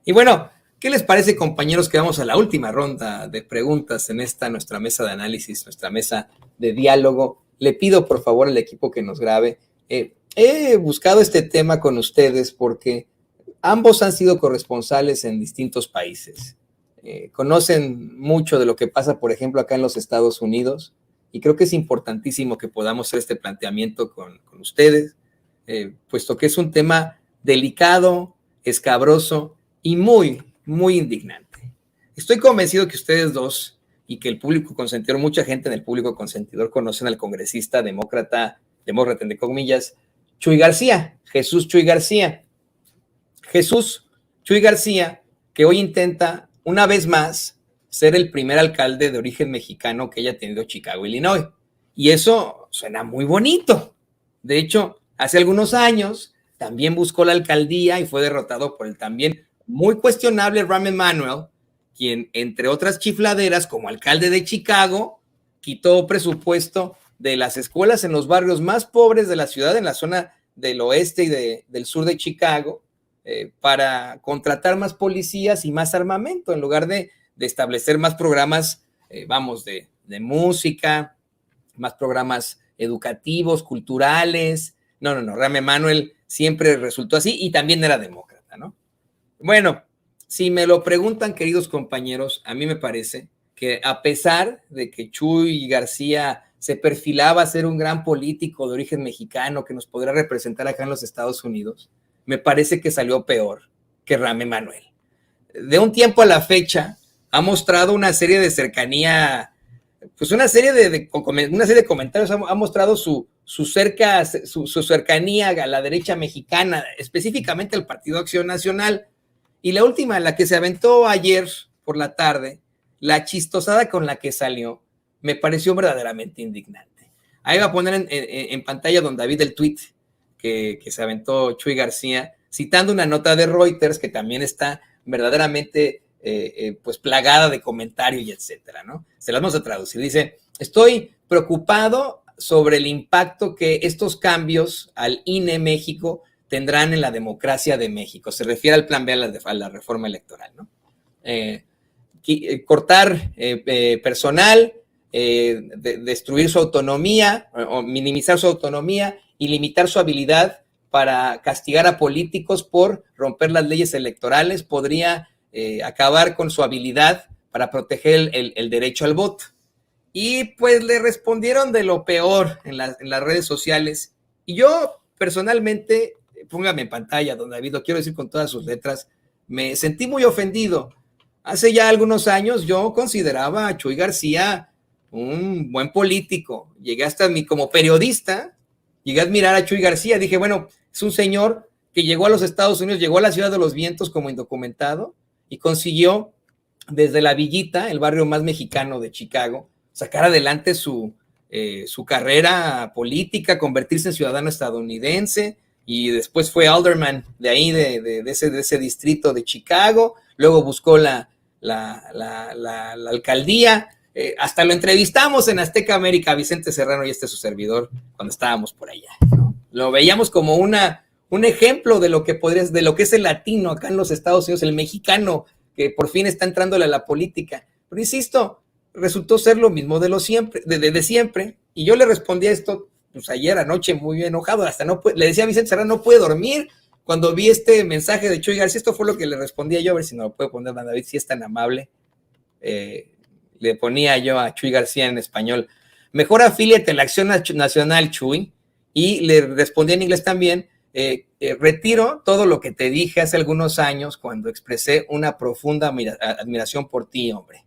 Y bueno, ¿qué les parece, compañeros, que vamos a la última ronda de preguntas en esta nuestra mesa de análisis, nuestra mesa de diálogo? Le pido por favor al equipo que nos grabe. He buscado este tema con ustedes porque ambos han sido corresponsales en distintos países. Conocen mucho de lo que pasa, por ejemplo, acá en los Estados Unidos, y creo que es importantísimo que podamos hacer este planteamiento con ustedes, puesto que es un tema delicado, escabroso y muy, muy indignante. Estoy convencido que ustedes dos y que el público consentidor, mucha gente en el público consentidor conocen al congresista demócrata entre comillas, Chuy García, Jesús Chuy García. Jesús Chuy García, que hoy intenta una vez más ser el primer alcalde de origen mexicano que haya tenido Chicago, Illinois. Y eso suena muy bonito. De hecho, hace algunos años también buscó la alcaldía y fue derrotado por el también muy cuestionable Rahm Emanuel, quien, entre otras chifladeras, como alcalde de Chicago, quitó presupuesto de las escuelas en los barrios más pobres de la ciudad, en la zona del oeste y del sur de Chicago, para contratar más policías y más armamento, en lugar de establecer más programas, de música, más programas educativos, culturales. No, Rahm Emanuel siempre resultó así y también era demócrata, ¿no? Bueno, si me lo preguntan, queridos compañeros, a mí me parece que a pesar de que Chuy García se perfilaba a ser un gran político de origen mexicano que nos podrá representar acá en los Estados Unidos, me parece que salió peor que Rahm Emanuel. De un tiempo a la fecha ha mostrado una serie de cercanía, pues una serie de comentarios, ha mostrado su cercanía a la derecha mexicana, específicamente al Partido Acción Nacional. Y la última, la que se aventó ayer por la tarde, la chistosada con la que salió, me pareció verdaderamente indignante. Ahí va a poner en pantalla don David el tweet que se aventó Chuy García, citando una nota de Reuters que también está verdaderamente pues plagada de comentarios y etcétera, ¿no? Se las vamos a traducir. Dice: estoy preocupado sobre el impacto que estos cambios al INE México tendrán en la democracia de México. Se refiere al plan B, a la reforma electoral, ¿no? Cortar personal, destruir su autonomía o minimizar su autonomía y limitar su habilidad para castigar a políticos por romper las leyes electorales, podría acabar con su habilidad para proteger el derecho al voto. Y pues le respondieron de lo peor en las redes sociales. Y yo personalmente, póngame en pantalla, don David, lo quiero decir con todas sus letras, me sentí muy ofendido. Hace ya algunos años yo consideraba a Chuy García un buen político. Llegué hasta como periodista, llegué a admirar a Chuy García. Dije, bueno, es un señor que llegó a los Estados Unidos, llegó a la Ciudad de los Vientos como indocumentado y consiguió desde la Villita, el barrio más mexicano de Chicago, sacar adelante su carrera política, convertirse en ciudadano estadounidense, y después fue alderman de ahí, de ese distrito de Chicago. Luego buscó la alcaldía. Hasta lo entrevistamos en Azteca América, Vicente Serrano y su servidor, cuando estábamos por allá, ¿no? Lo veíamos como un ejemplo de lo que es el latino acá en los Estados Unidos, el mexicano que por fin está entrándole a la política. Pero insisto, resultó ser lo mismo de siempre. Y yo le respondí a esto, pues ayer anoche muy enojado, le decía a Vicente Serrano, no puede dormir. Cuando vi este mensaje de Chuy García, esto fue lo que le respondía yo, a ver si no lo puede poner David, si es tan amable. Le ponía yo a Chuy García en español: mejor afíliate a la Acción Nacional, Chuy. Y le respondí en inglés también: retiro todo lo que te dije hace algunos años cuando expresé una profunda admiración por ti, hombre.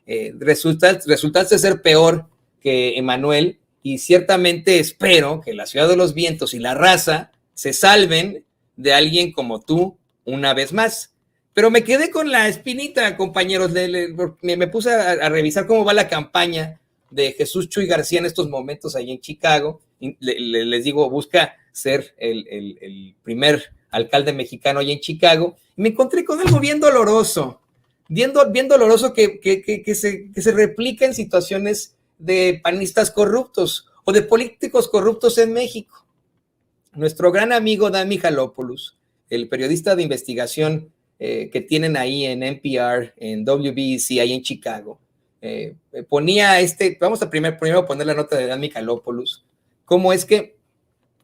Resultaste ser peor que Emanuel, y ciertamente espero que la Ciudad de los Vientos y la raza se salven de alguien como tú una vez más. Pero me quedé con la espinita, compañeros. Me puse a revisar cómo va la campaña de Jesús Chuy García en estos momentos allí en Chicago. Les digo, busca ser el primer alcalde mexicano allí en Chicago. Y me encontré con algo bien doloroso, bien doloroso que se replica en situaciones de panistas corruptos o de políticos corruptos en México. Nuestro gran amigo Dan Michalopoulos, el periodista de investigación que tienen ahí en NPR, en WBEZ, ahí en Chicago, ponía vamos a primero poner la nota de Dan Michalopoulos, cómo es que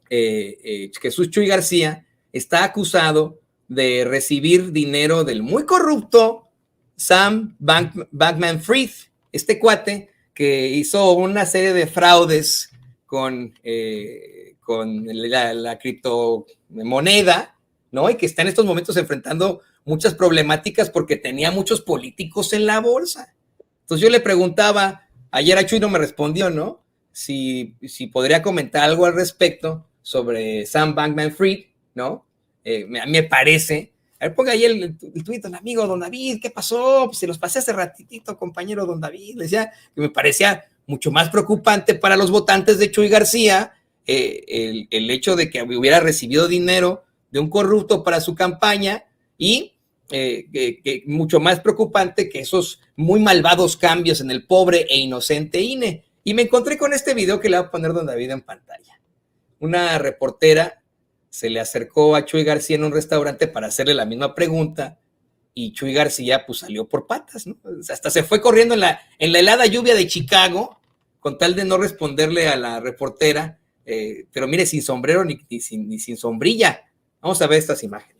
Jesús Chuy García está acusado de recibir dinero del muy corrupto Sam Bankman-Fried, este cuate que hizo una serie de fraudes con la criptomoneda, ¿no? Y que está en estos momentos enfrentando muchas problemáticas porque tenía muchos políticos en la bolsa. Entonces yo le preguntaba, ayer a Chuy no me respondió, ¿no? Si podría comentar algo al respecto sobre Sam Bankman-Fried, ¿no? A mí me parece. A ver, ponga ahí el tuit, don amigo, don David, ¿qué pasó? Pues se los pasé hace ratitito, compañero don David. Le decía que me parecía mucho más preocupante para los votantes de Chuy García el hecho de que hubiera recibido dinero de un corrupto para su campaña, y que mucho más preocupante que esos muy malvados cambios en el pobre e inocente INE. Y me encontré con este video que le va a poner don David en pantalla. Una reportera se le acercó a Chuy García en un restaurante para hacerle la misma pregunta, y Chuy García pues salió por patas, ¿no? Hasta se fue corriendo en la helada lluvia de Chicago con tal de no responderle a la reportera, pero mire, sin sombrero ni sin sombrilla. Vamos a ver estas imágenes.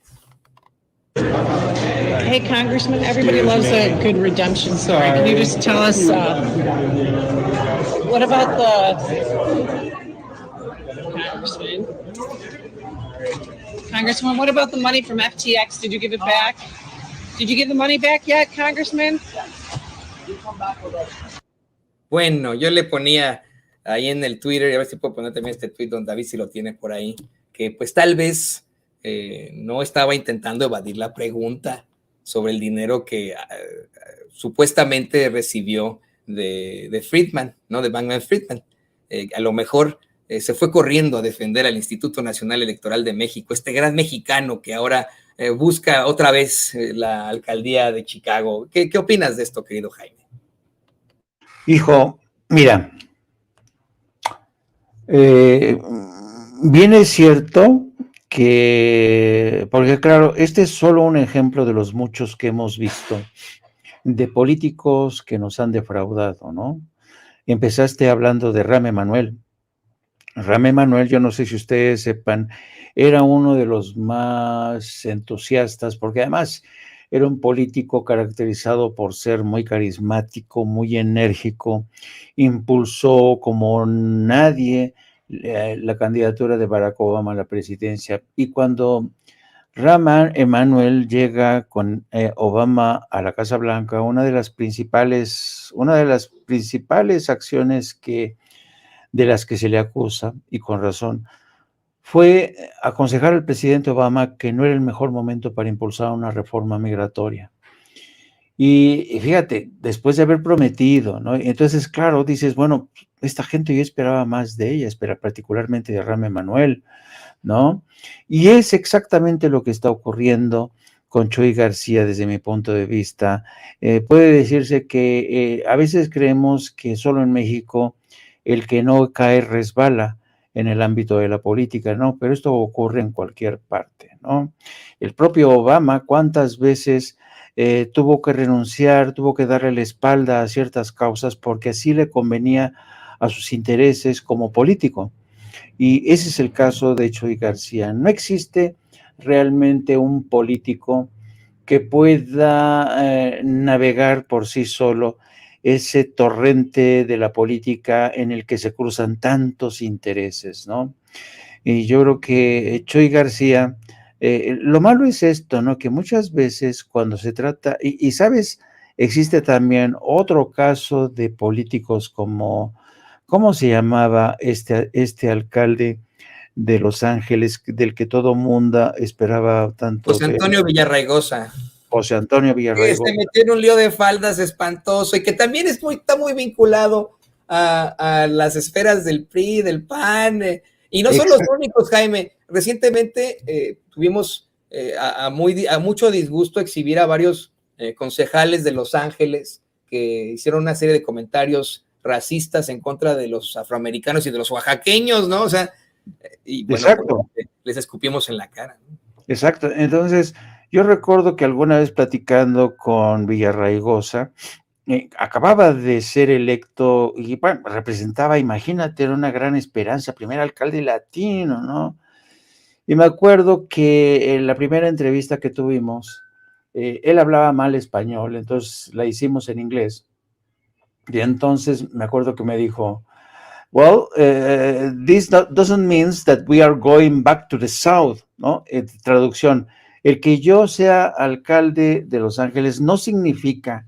Hey, Congressman, everybody loves a good redemption story. Can you just tell us what about Congressman, what about the money from FTX? Did you give it back? Did you give the money back yet, Congressman? Bueno, yo le ponía ahí en el Twitter, y a ver si puedo poner también este tweet, don David, si lo tiene por ahí, que pues tal vez no estaba intentando evadir la pregunta sobre el dinero que supuestamente recibió de Friedman, ¿no? De Bankman-Fried. A lo mejor se fue corriendo a defender al Instituto Nacional Electoral de México, este gran mexicano que ahora busca otra vez la alcaldía de Chicago. ¿Qué opinas de esto, querido Jaime? Hijo, mira, bien es cierto que, porque claro, este es solo un ejemplo de los muchos que hemos visto de políticos que nos han defraudado, ¿no? Empezaste hablando de Rahm Emanuel. Rahm Emanuel, yo no sé si ustedes sepan, era uno de los más entusiastas, porque además era un político caracterizado por ser muy carismático, muy enérgico, impulsó como nadie la candidatura de Barack Obama a la presidencia. Y cuando Rahm Emanuel llega con Obama a la Casa Blanca, una de las principales acciones de las que se le acusa, y con razón, fue aconsejar al presidente Obama que no era el mejor momento para impulsar una reforma migratoria. Y fíjate, después de haber prometido, ¿no? Entonces, claro, dices, bueno, esta gente yo esperaba más de ella, particularmente de Rahm Emanuel, ¿no? Y es exactamente lo que está ocurriendo con Chuy García desde mi punto de vista. Puede decirse que a veces creemos que solo en México el que no cae resbala en el ámbito de la política, ¿no? Pero esto ocurre en cualquier parte, ¿no? El propio Obama, ¿cuántas veces tuvo que renunciar, tuvo que darle la espalda a ciertas causas porque así le convenía a sus intereses como político? Y ese es el caso de Chuy García. No existe realmente un político que pueda navegar por sí solo ese torrente de la política en el que se cruzan tantos intereses, ¿no? Y yo creo que Chuy García, lo malo es esto, ¿no? Que muchas veces cuando se trata, y sabes, existe también otro caso de políticos como, ¿cómo se llamaba este alcalde de Los Ángeles, del que todo mundo esperaba tanto José Antonio Villarraigosa. José Antonio Que Villarraigosa. se metió en un lío de faldas espantoso y que también está muy vinculado a las esferas del PRI, del PAN, y no son los únicos, Jaime. Recientemente tuvimos a mucho disgusto exhibir a varios concejales de Los Ángeles que hicieron una serie de comentarios racistas en contra de los afroamericanos y de los oaxaqueños, ¿no? O sea, y bueno, Exacto. pues, les escupimos en la cara, ¿no? Exacto. Entonces, yo recuerdo que alguna vez platicando con Villarraigosa, acababa de ser electo y bueno, representaba, imagínate, era una gran esperanza, primer alcalde latino, ¿no? Y me acuerdo que en la primera entrevista que tuvimos, él hablaba mal español, entonces la hicimos en inglés. Y entonces me acuerdo que me dijo, well, this doesn't mean that we are going back to the south, ¿no? Traducción, el que yo sea alcalde de Los Ángeles no significa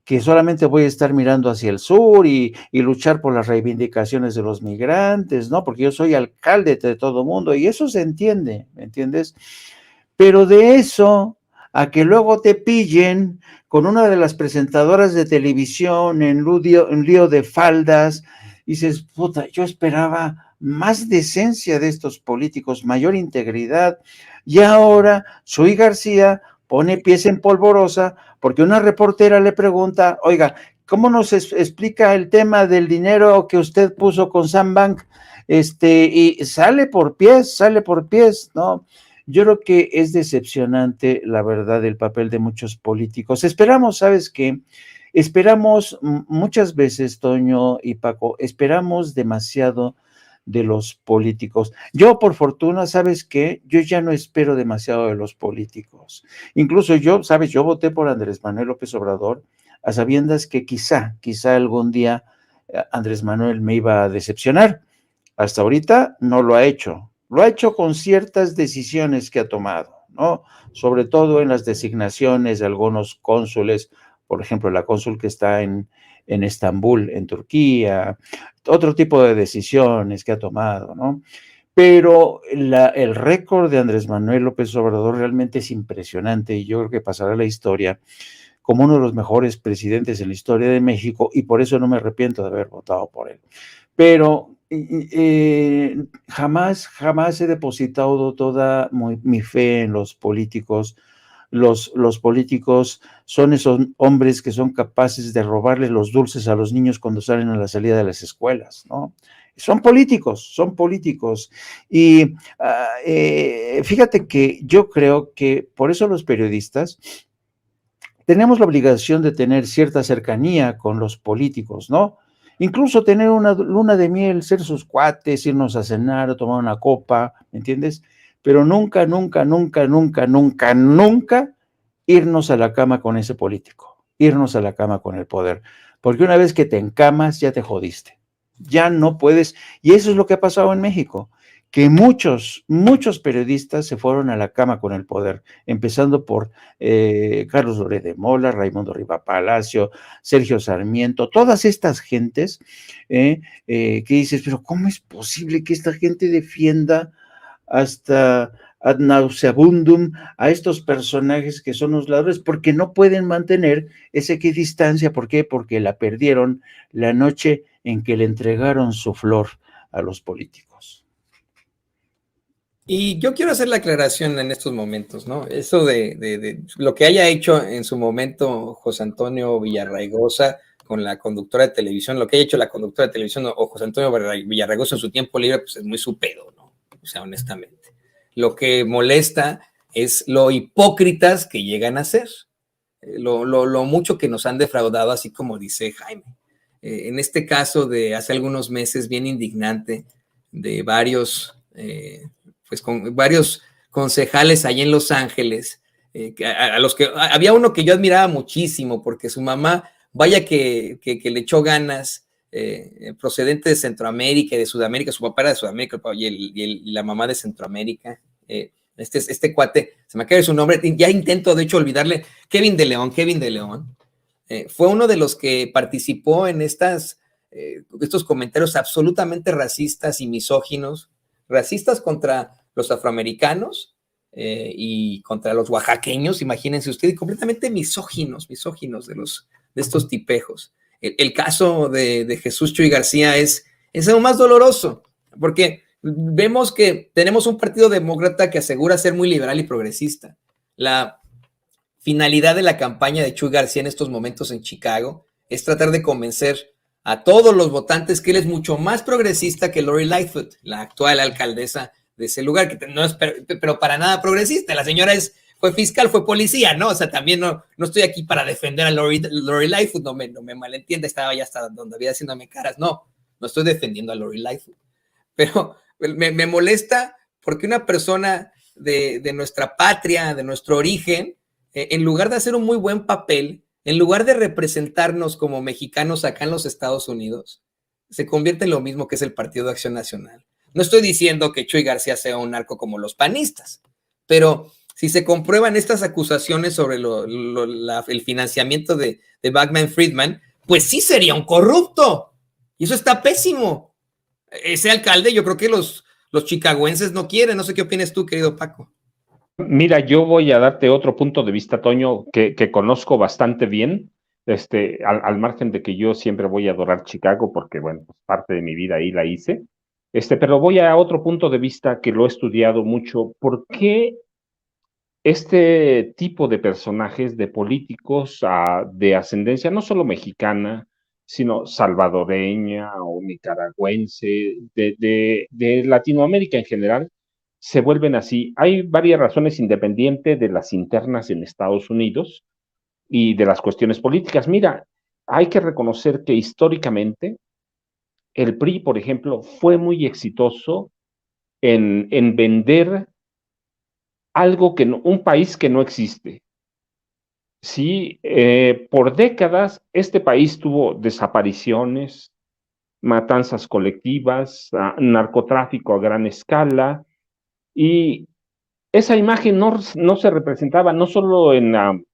que solamente voy a estar mirando hacia el sur y luchar por las reivindicaciones de los migrantes, ¿no? Porque yo soy alcalde de todo el mundo y eso se entiende, ¿me entiendes? Pero de eso a que luego te pillen con una de las presentadoras de televisión en lío de faldas, dices, puta, yo esperaba más decencia de estos políticos, mayor integridad, y ahora Chuy García pone pies en polvorosa porque una reportera le pregunta, oiga, ¿cómo nos explica el tema del dinero que usted puso con Sambank? Y sale por pies, ¿no? Yo creo que es decepcionante, la verdad, el papel de muchos políticos. Esperamos, ¿sabes qué? Esperamos muchas veces, Toño y Paco, esperamos demasiado de los políticos. Yo, por fortuna, ¿sabes qué? Yo ya no espero demasiado de los políticos. Incluso yo, ¿sabes? Yo voté por Andrés Manuel López Obrador a sabiendas que quizá algún día Andrés Manuel me iba a decepcionar. Hasta ahorita no lo ha hecho. Lo ha hecho con ciertas decisiones que ha tomado, ¿no? Sobre todo en las designaciones de algunos cónsules, por ejemplo, la cónsul que está en Estambul, en Turquía, otro tipo de decisiones que ha tomado, ¿no? Pero el récord de Andrés Manuel López Obrador realmente es impresionante y yo creo que pasará a la historia como uno de los mejores presidentes en la historia de México y por eso no me arrepiento de haber votado por él. Pero jamás he depositado toda mi fe en los políticos. Los políticos son esos hombres que son capaces de robarle los dulces a los niños cuando salen a la salida de las escuelas, ¿no? Son políticos. Y fíjate que yo creo que por eso los periodistas tenemos la obligación de tener cierta cercanía con los políticos, ¿no? Incluso tener una luna de miel, ser sus cuates, irnos a cenar, a tomar una copa, ¿me entiendes? Pero nunca irnos a la cama con ese político, irnos a la cama con el poder, porque una vez que te encamas ya te jodiste, ya no puedes, y eso es lo que ha pasado en México, que muchos periodistas se fueron a la cama con el poder, empezando por Carlos Loret de Mola, Raimundo Riva Palacio, Sergio Sarmiento, todas estas gentes que dices, pero ¿cómo es posible que esta gente defienda hasta ad nauseabundum a estos personajes que son los ladrones, porque no pueden mantener esa equidistancia. ¿Por qué? Porque la perdieron la noche en que le entregaron su flor a los políticos. Y yo quiero hacer la aclaración en estos momentos, ¿no? Eso de lo que haya hecho en su momento José Antonio Villarraigosa con la conductora de televisión, lo que haya hecho la conductora de televisión o José Antonio Villarraigosa en su tiempo libre, pues es muy su pedo, ¿no? O sea, honestamente. Lo que molesta es lo hipócritas que llegan a ser, lo mucho que nos han defraudado, así como dice Jaime. En este caso de hace algunos meses, bien indignante, de varios, pues con varios concejales allí en Los Ángeles, a los que había uno que yo admiraba muchísimo, porque su mamá, vaya que le echó ganas, procedente de Centroamérica y de Sudamérica. Su papá era de Sudamérica y la mamá de Centroamérica. Este cuate, se me acaba de su nombre, ya intento de hecho olvidarle, Kevin de León, fue uno de los que participó en estos comentarios absolutamente racistas y misóginos, racistas contra los afroamericanos y contra los oaxaqueños, imagínense ustedes, completamente misóginos de estos tipejos. El caso de Jesús Chuy García es aún más doloroso, porque vemos que tenemos un partido demócrata que asegura ser muy liberal y progresista. La finalidad de la campaña de Chuy García en estos momentos en Chicago es tratar de convencer a todos los votantes que él es mucho más progresista que Lori Lightfoot, la actual alcaldesa de ese lugar, que no es pero para nada progresista. La señora fue fiscal, fue policía, ¿no? O sea, también no estoy aquí para defender a Lori Lightfoot, no me malentienda, estaba ya hasta donde había haciéndome caras. No estoy defendiendo a Lori Lightfoot. Pero me molesta porque una persona de nuestra patria, de nuestro origen, en lugar de hacer un muy buen papel, en lugar de representarnos como mexicanos acá en los Estados Unidos, se convierte en lo mismo que es el Partido de Acción Nacional. No estoy diciendo que Chuy García sea un narco como los panistas, pero si se comprueban estas acusaciones sobre el financiamiento de Bankman Friedman, pues sí sería un corrupto. Y eso está pésimo. Ese alcalde, yo creo que los chicagoenses no quieren. No sé qué opinas tú, querido Paco. Mira, yo voy a darte otro punto de vista, Toño, que conozco bastante bien, al margen de que yo siempre voy a adorar Chicago, porque, bueno, pues parte de mi vida ahí la hice, pero voy a otro punto de vista que lo he estudiado mucho. ¿Por qué este tipo de personajes, de políticos de ascendencia no solo mexicana, sino salvadoreña o nicaragüense, de Latinoamérica en general, se vuelven así? Hay varias razones independientes de las internas en Estados Unidos y de las cuestiones políticas. Mira, hay que reconocer que históricamente el PRI, por ejemplo, fue muy exitoso en vender algo un país que no existe. Sí, por décadas este país tuvo desapariciones, matanzas colectivas, narcotráfico a gran escala, y esa imagen no se representaba no solo en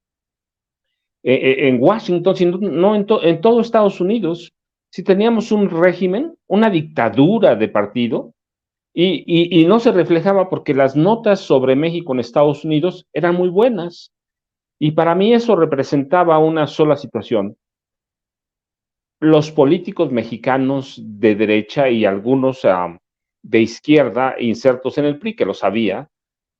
Washington, sino en todo Estados Unidos. Si teníamos un régimen, una dictadura de partido, y no se reflejaba porque las notas sobre México en Estados Unidos eran muy buenas. Y para mí eso representaba una sola situación. Los políticos mexicanos de derecha y algunos de izquierda insertos en el PRI, que lo sabía,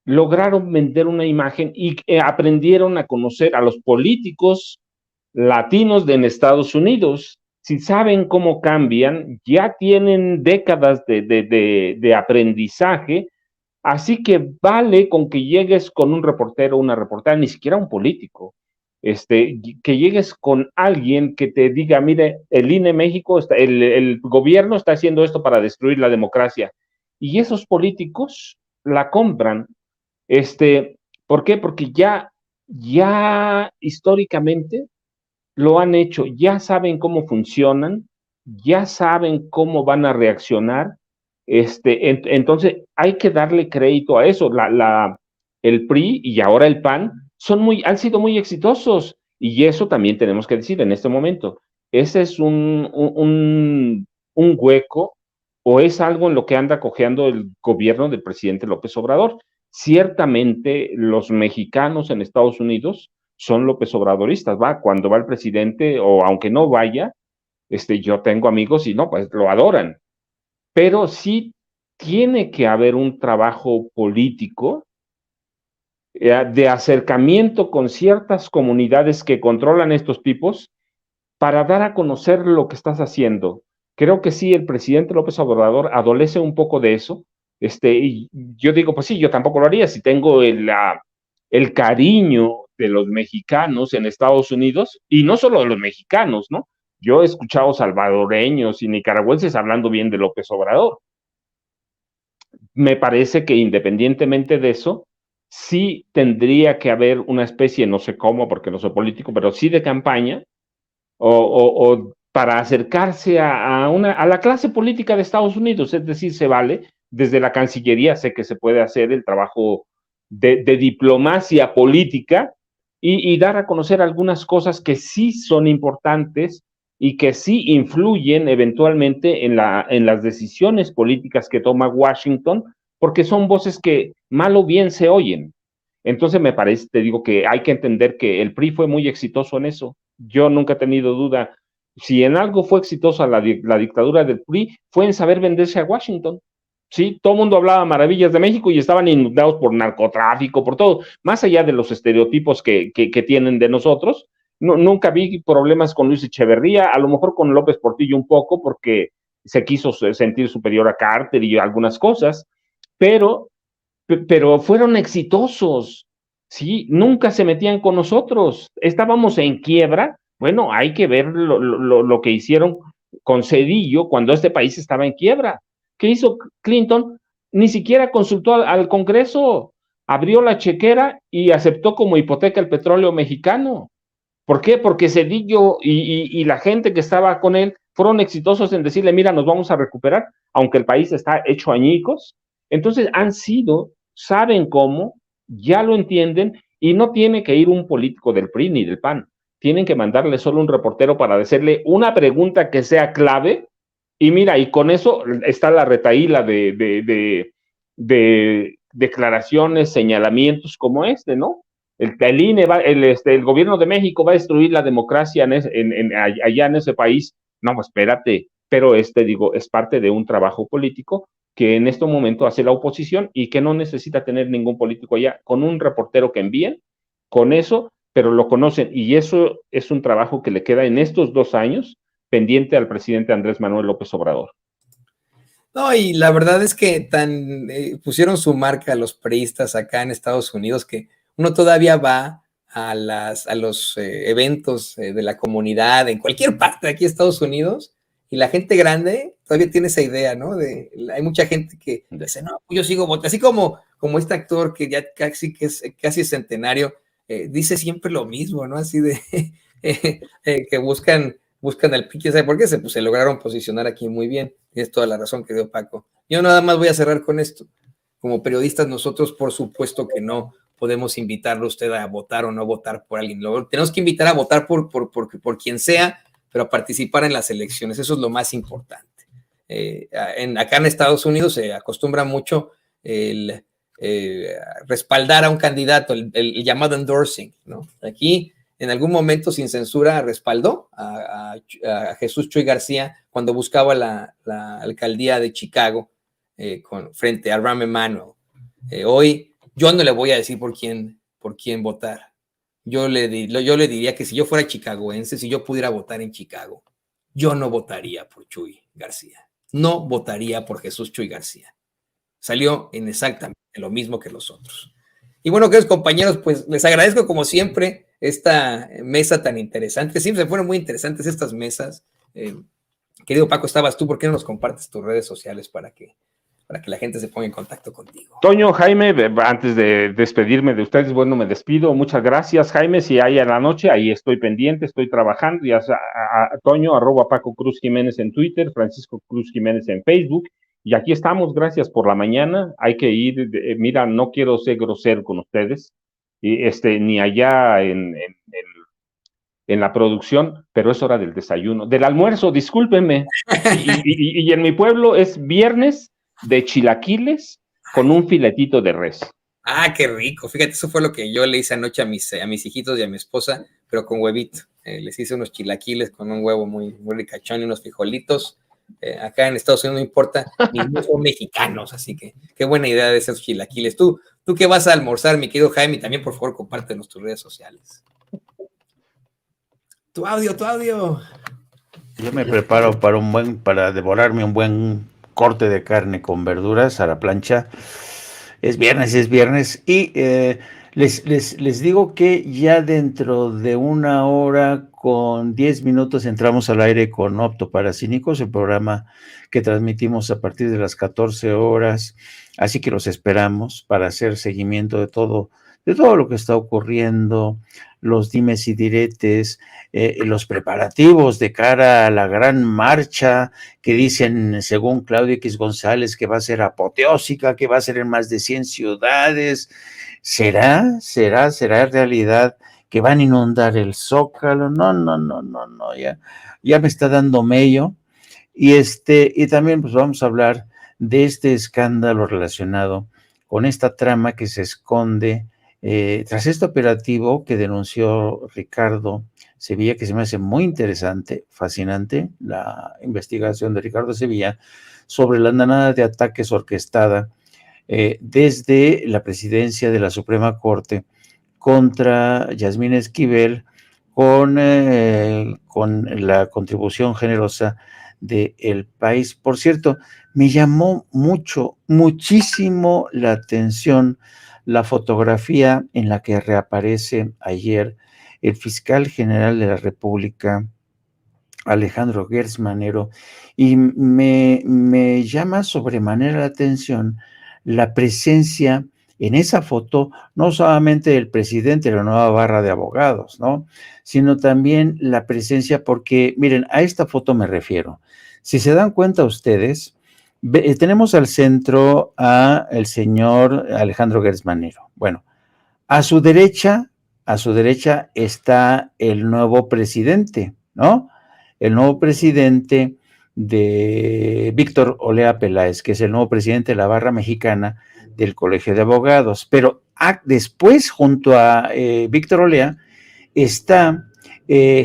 lograron vender una imagen y aprendieron a conocer a los políticos latinos en Estados Unidos. Si saben cómo cambian, ya tienen décadas de aprendizaje, así que vale con que llegues con un reportero, una reportera, ni siquiera un político, que llegues con alguien que te diga, mire, el INE México, el gobierno está haciendo esto para destruir la democracia, y esos políticos la compran. ¿Por qué? Porque ya históricamente lo han hecho, ya saben cómo funcionan, ya saben cómo van a reaccionar. Entonces hay que darle crédito a eso. El PRI y ahora el PAN han sido muy exitosos, y eso también tenemos que decir en este momento. Ese es un hueco o es algo en lo que anda cojeando el gobierno del presidente López Obrador. Ciertamente los mexicanos en Estados Unidos son López Obradoristas, ¿va? Cuando va el presidente, o aunque no vaya, yo tengo amigos y no, pues lo adoran. Pero sí tiene que haber un trabajo político de acercamiento con ciertas comunidades que controlan estos tipos para dar a conocer lo que estás haciendo. Creo que sí, el presidente López Obrador adolece un poco de eso. Y yo digo, pues sí, yo tampoco lo haría si tengo el cariño de los mexicanos en Estados Unidos, y no solo de los mexicanos, ¿no? Yo he escuchado salvadoreños y nicaragüenses hablando bien de López Obrador. Me parece que independientemente de eso, sí tendría que haber una especie, no sé cómo, porque no soy político, pero sí de campaña, o para acercarse a la clase política de Estados Unidos. Es decir, se vale, desde la Cancillería sé que se puede hacer el trabajo de diplomacia política y dar a conocer algunas cosas que sí son importantes y que sí influyen eventualmente en las decisiones políticas que toma Washington, porque son voces que mal o bien se oyen. Entonces me parece, te digo, que hay que entender que el PRI fue muy exitoso en eso. Yo nunca he tenido duda. Si en algo fue exitosa la dictadura del PRI, fue en saber venderse a Washington. Sí, todo el mundo hablaba maravillas de México y estaban inundados por narcotráfico, por todo. Más allá de los estereotipos que tienen de nosotros, nunca vi problemas con Luis Echeverría, a lo mejor con López Portillo un poco, porque se quiso sentir superior a Carter y algunas cosas, pero fueron exitosos, ¿sí? Nunca se metían con nosotros. Estábamos en quiebra. Bueno, hay que ver lo que hicieron con Cedillo cuando este país estaba en quiebra. ¿Qué hizo Clinton? Ni siquiera consultó al Congreso. Abrió la chequera y aceptó como hipoteca el petróleo mexicano. ¿Por qué? Porque Cedillo y la gente que estaba con él fueron exitosos en decirle, mira, nos vamos a recuperar, aunque el país está hecho añicos. Entonces saben cómo, ya lo entienden, y no tiene que ir un político del PRI ni del PAN. Tienen que mandarle solo un reportero para decirle una pregunta que sea clave, y mira, y con eso está la retahíla de declaraciones, señalamientos como ¿no? El INE el gobierno de México va a destruir la democracia allá en ese país. No, espérate, pero digo, es parte de un trabajo político que en este momento hace la oposición y que no necesita tener ningún político allá. Con un reportero que envíen, con eso, pero lo conocen, y eso es un trabajo que le queda en estos 2 años pendiente al presidente Andrés Manuel López Obrador. No, y la verdad es que pusieron su marca a los priistas acá en Estados Unidos, que uno todavía va a los eventos de la comunidad en cualquier parte de aquí de Estados Unidos, y la gente grande todavía tiene esa idea, ¿no? Hay mucha gente que dice, no, yo sigo votando, así como este actor que ya casi es centenario, dice siempre lo mismo, ¿no? Así de que buscan el pique, ¿sabe por qué? Pues se lograron posicionar aquí muy bien. Tienes toda la razón, querido Paco. Yo nada más voy a cerrar con esto. Como periodistas, nosotros, por supuesto que no podemos invitarlo a usted a votar o no votar por alguien. Tenemos que invitar a votar por quien sea, pero a participar en las elecciones. Eso es lo más importante. Acá en Estados Unidos se acostumbra mucho el respaldar a un candidato, el llamado endorsing, ¿no? Aquí, en algún momento, sin censura, respaldó a Jesús Chuy García cuando buscaba la alcaldía de Chicago frente a Rahm Emanuel. Hoy yo no le voy a decir por quién votar. Yo le diría que si yo fuera chicagoense, si yo pudiera votar en Chicago, yo no votaría por Chuy García. No votaría por Jesús Chuy García. Salió en exactamente lo mismo que los otros. Y bueno, queridos compañeros, pues les agradezco como siempre esta mesa tan interesante. Siempre fueron muy interesantes estas mesas. Querido Paco, estabas tú, ¿por qué no nos compartes tus redes sociales para que la gente se ponga en contacto contigo? Toño, Jaime, antes de despedirme de ustedes, bueno, me despido. Muchas gracias, Jaime. Si hay a la noche, ahí estoy pendiente, estoy trabajando. Ya a Toño, @Paco Cruz Jiménez en Twitter, Francisco Cruz Jiménez en Facebook. Y aquí estamos, gracias por la mañana. Hay que ir, mira, no quiero ser grosero con ustedes, ni allá en en la producción, pero es hora del desayuno, del almuerzo, discúlpenme. Y en mi pueblo es viernes de chilaquiles con un filetito de res. Ah, qué rico. Fíjate, eso fue lo que yo le hice anoche a mis hijitos y a mi esposa, pero con huevito. Les hice unos chilaquiles con un huevo muy, muy ricachón y unos frijolitos. Acá en Estados Unidos no importa, ni son mexicanos, así que qué buena idea de esos chilaquiles. ¿Tú qué vas a almorzar, mi querido Jaime? Y también, por favor, compártenos tus redes sociales. Tu audio. Yo me preparo para devorarme un buen corte de carne con verduras a la plancha. Es viernes y les digo que ya dentro de 1 hora con 10 minutos entramos al aire con Optoparacínicos, el programa que transmitimos a partir de las 14 horas, así que los esperamos para hacer seguimiento de todo lo que está ocurriendo, los dimes y diretes, los preparativos de cara a la gran marcha que dicen, según Claudio X González, que va a ser apoteósica, que va a ser en más de 100 ciudades. ¿Será realidad que van a inundar el Zócalo? No, ya me está dando mello. Y también pues vamos a hablar de este escándalo relacionado con esta trama que se esconde tras este operativo que denunció Ricardo Sevilla, que se me hace muy interesante, fascinante, la investigación de Ricardo Sevilla sobre la andanada de ataques orquestada desde la presidencia de la Suprema Corte contra Yasmín Esquivel con la contribución generosa del país. Por cierto, me llamó muchísimo la atención la fotografía en la que reaparece ayer el fiscal general de la República, Alejandro Gertz Manero, y me llama sobremanera la atención la presencia en esa foto, no solamente del presidente de la nueva barra de abogados, ¿no? Sino también la presencia, porque, miren, a esta foto me refiero. Si se dan cuenta ustedes, tenemos al centro a el señor Alejandro Gertz Manero. Bueno, a su derecha está el nuevo presidente, ¿no? El nuevo presidente de Víctor Olea Peláez, que es el nuevo presidente de la barra mexicana del Colegio de Abogados. Pero después, junto a Víctor Olea, está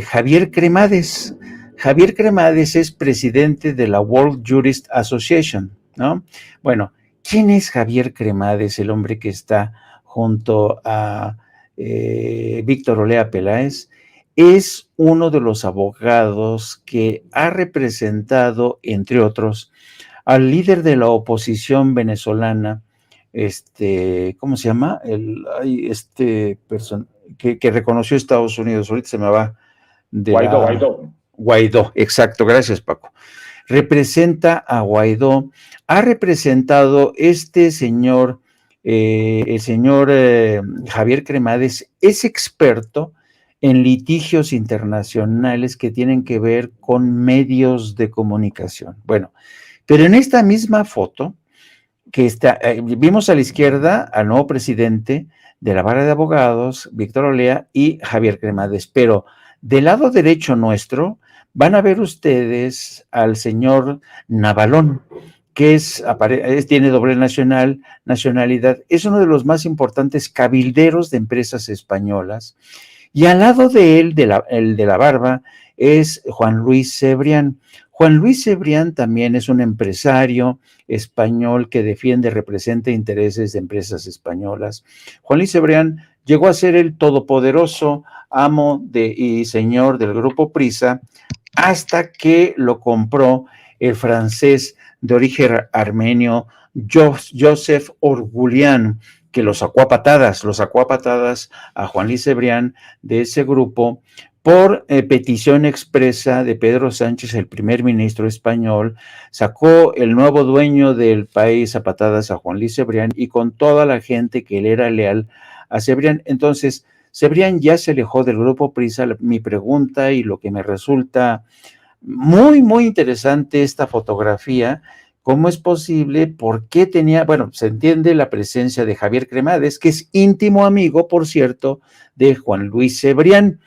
Javier Cremades. Javier Cremades es presidente de la World Jurist Association, ¿no? Bueno, ¿quién es Javier Cremades, el hombre que está junto a Víctor Olea Peláez? Es uno de los abogados que ha representado, entre otros, al líder de la oposición venezolana, ¿cómo se llama? Que reconoció Estados Unidos, ahorita se me va. Guaidó, exacto, gracias Paco. Representa a Guaidó, ha representado este señor, el señor Javier Cremades, es experto en litigios internacionales que tienen que ver con medios de comunicación. Bueno, pero en esta misma foto, que está, vimos a la izquierda al nuevo presidente de la barra de abogados, Víctor Olea, y Javier Cremades, pero del lado derecho nuestro van a ver ustedes al señor Navalón, que tiene doble nacionalidad, es uno de los más importantes cabilderos de empresas españolas, y al lado de él, el de la barba, es Juan Luis Cebrián. Juan Luis Cebrián también es un empresario español que representa intereses de empresas españolas. Juan Luis Cebrián llegó a ser el todopoderoso amo y señor del Grupo Prisa hasta que lo compró el francés de origen armenio Joseph Orboulian, que lo sacó a patadas a Juan Luis Cebrián de ese grupo por petición expresa de Pedro Sánchez, el primer ministro español. Sacó el nuevo dueño del país a patadas a Juan Luis Cebrián y con toda la gente que él era leal a Cebrián. Entonces, Cebrián ya se alejó del Grupo Prisa. Mi pregunta y lo que me resulta muy, muy interesante esta fotografía, ¿cómo es posible? ¿Por qué se entiende la presencia de Javier Cremades, que es íntimo amigo, por cierto, de Juan Luis Cebrián?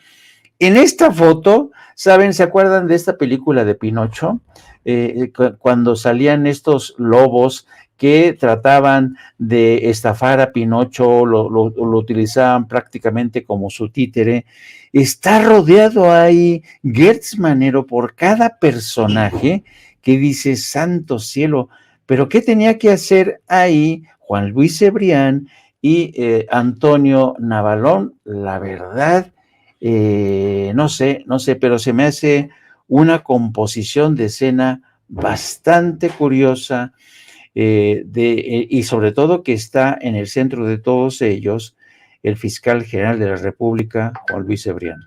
En esta foto, ¿saben? ¿Se acuerdan de esta película de Pinocho? Cuando salían estos lobos que trataban de estafar a Pinocho, lo utilizaban prácticamente como su títere. Está rodeado ahí Gertz Manero por cada personaje que dice, santo cielo, pero ¿qué tenía que hacer ahí Juan Luis Cebrián y Antonio Navalón? La verdad, no sé, pero se me hace una composición de escena bastante curiosa, y sobre todo que está en el centro de todos ellos el fiscal general de la República, Juan Luis Cebrián.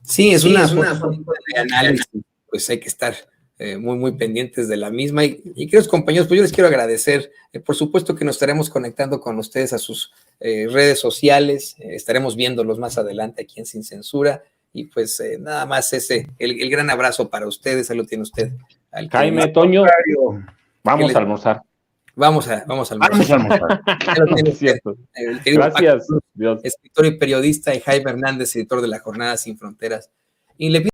Sí, es una foto de análisis, pues hay que estar muy pendientes de la misma. Y queridos compañeros, pues yo les quiero agradecer, por supuesto que nos estaremos conectando con ustedes a sus redes sociales, estaremos viéndolos más adelante aquí en Sin Censura, y pues nada más el gran abrazo para ustedes, ahí lo tiene usted. Jaime, Toño, vamos a almorzar. Vamos a almorzar. Es cierto. Gracias, Dios. Escritor y periodista, y Jaime Hernández, editor de La Jornada Sin Fronteras. Y le pido